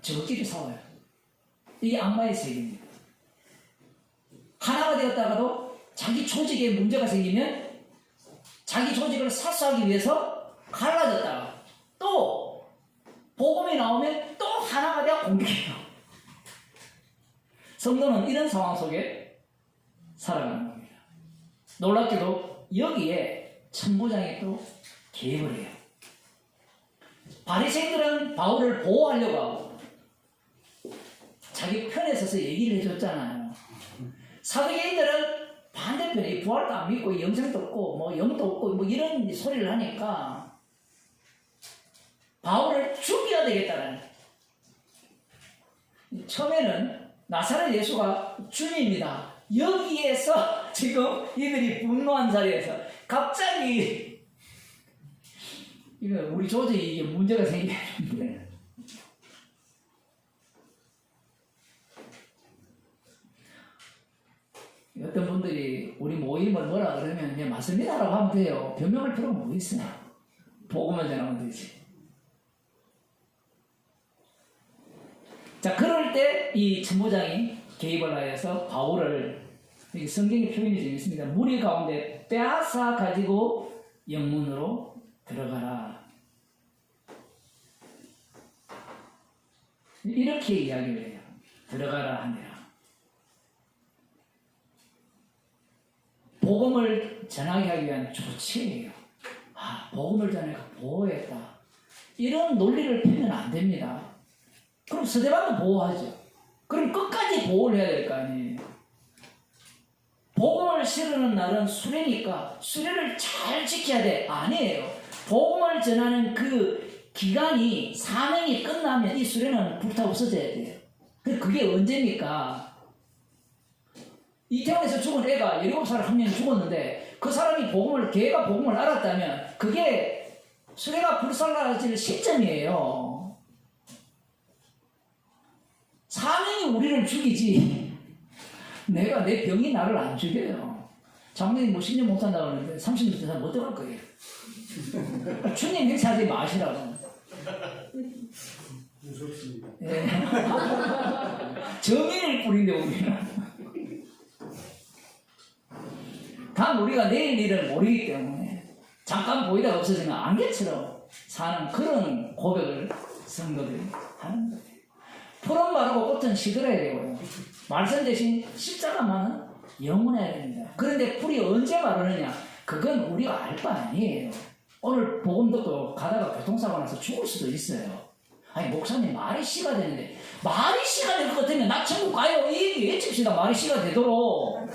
저끼리 싸워요. 이게 악마의 세계입니다. 하나가 되었다가도 자기 조직에 문제가 생기면 자기 조직을 사수하기 위해서 갈라졌다가 또 복음이 나오면 또 하나가 되어 공격해요. 성도는 이런 상황 속에 살아가는 겁니다. 놀랍게도 여기에 천부장이 또 개입을 해요. 바리새인들은 바울을 보호하려고 하고 자기 편에 서서 얘기를 해줬잖아요. 사두개인들은 반대편에 부활도 안 믿고 영생도 없고 뭐 영도 없고 뭐 이런 소리를 하니까 바울을 죽여야 되겠다는. 처음에는 나사렛 예수가 주님입니다. 여기에서 지금 이들이 분노한 자리에서 갑자기 이거 우리 조직이 이게 문제가 생기는데 어떤 분들이 우리 모임을 뭐라 그러면 그냥 맞습니다라고 하면 돼요. 변명할 필요가 뭐 있어요. 복음을 전하면 되지. 자, 그럴 때 이 천부장이 개입을 하여서 바울을, 여기 성경의 표현이 좀 있습니다. 무리 가운데 빼앗아 가지고 영문으로 들어가라. 이렇게 이야기를 해요. 들어가라 하니라. 복음을 전하게 하기 위한 조치예요. 아, 복음을 전하니까 보호했다. 이런 논리를 펴면 안 됩니다. 그럼 서대반도 보호하죠. 그럼 끝까지 보호를 해야 될 거 아니에요. 복음을 실으는 날은 수레니까 수레를 잘 지켜야 돼. 아니에요. 복음을 전하는 그 기간이 사명이 끝나면 이 수레는 불타 없어져야 돼요. 그게 언제입니까? 이태원에서 죽은 애가 17살 한 명이 죽었는데 그 사람이 걔가 복음을 알았다면 그게 수레가 불살라질 시점이에요. 사명이 우리를 죽이지 내가 내 병이 나를 안 죽여요. 장로님 뭐 10년 못 산다고 하는데 30년 되면 못 들어갈 거예요. 주님 행사하지 마시라고. 무섭습니다. 예. 정의를 뿌린데 우리는 단 우리가 내일 일을 모르기 때문에 잠깐 보이다가 없어지는 안개처럼 사는 그런 고백을 성도들이 하는 거예요. 풀은 바르고 꽃은 시들어야 되고요. 말씀 대신 십자가만은 영원해야 됩니다. 그런데 풀이 언제 마르느냐? 그건 우리가 알 바 아니에요. 오늘 복음 듣고 가다가 교통사고 나서 죽을 수도 있어요. 아니 목사님 말이 씨가 되는데 말이 씨가 될 것 같으면 나 천국 가요. 이 얘기 외칩시다. 말이 씨가 되도록.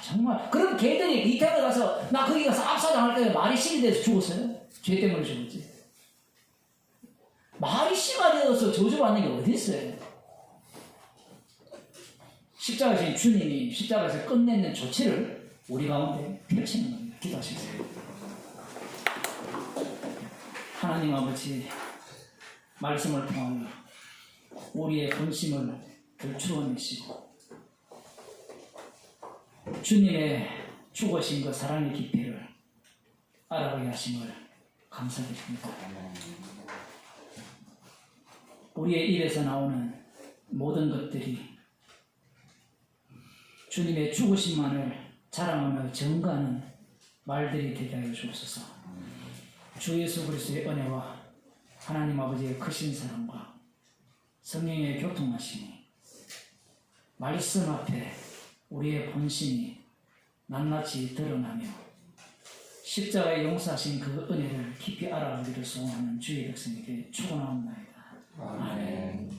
정말 그럼 걔들이 이태원에 가서 나 거기 가서 압사당할 때 말이 씨가 돼서 죽었어요? 죄 때문에 죽었지. 말이 씨가 되어서 저주받는 게 어디 있어요? 십자가신 주님이 십자가에서 끝내는 조치를 우리 가운데 펼치는 겁니다. 기도하시겠어요? 하나님 아버지, 말씀을 통하여 우리의 본심을 들추어내시고 주님의 죽으신 그 사랑의 깊이를 알아보게 하심을 감사드립니다. 우리의 입에서 나오는 모든 것들이 주님의 죽으심만을 자랑하며 증거하는 말들이 되게 하여 주옵소서. 주 예수 그리스도의 은혜와 하나님 아버지의 크신 사랑과 성령의 교통하심이 말씀 앞에 우리의 본심이 낱낱이 드러나며 십자가에 용서하신 그 은혜를 깊이 알아가기를 소원하는 주의 백성에게 축원하옵나이다. 아멘.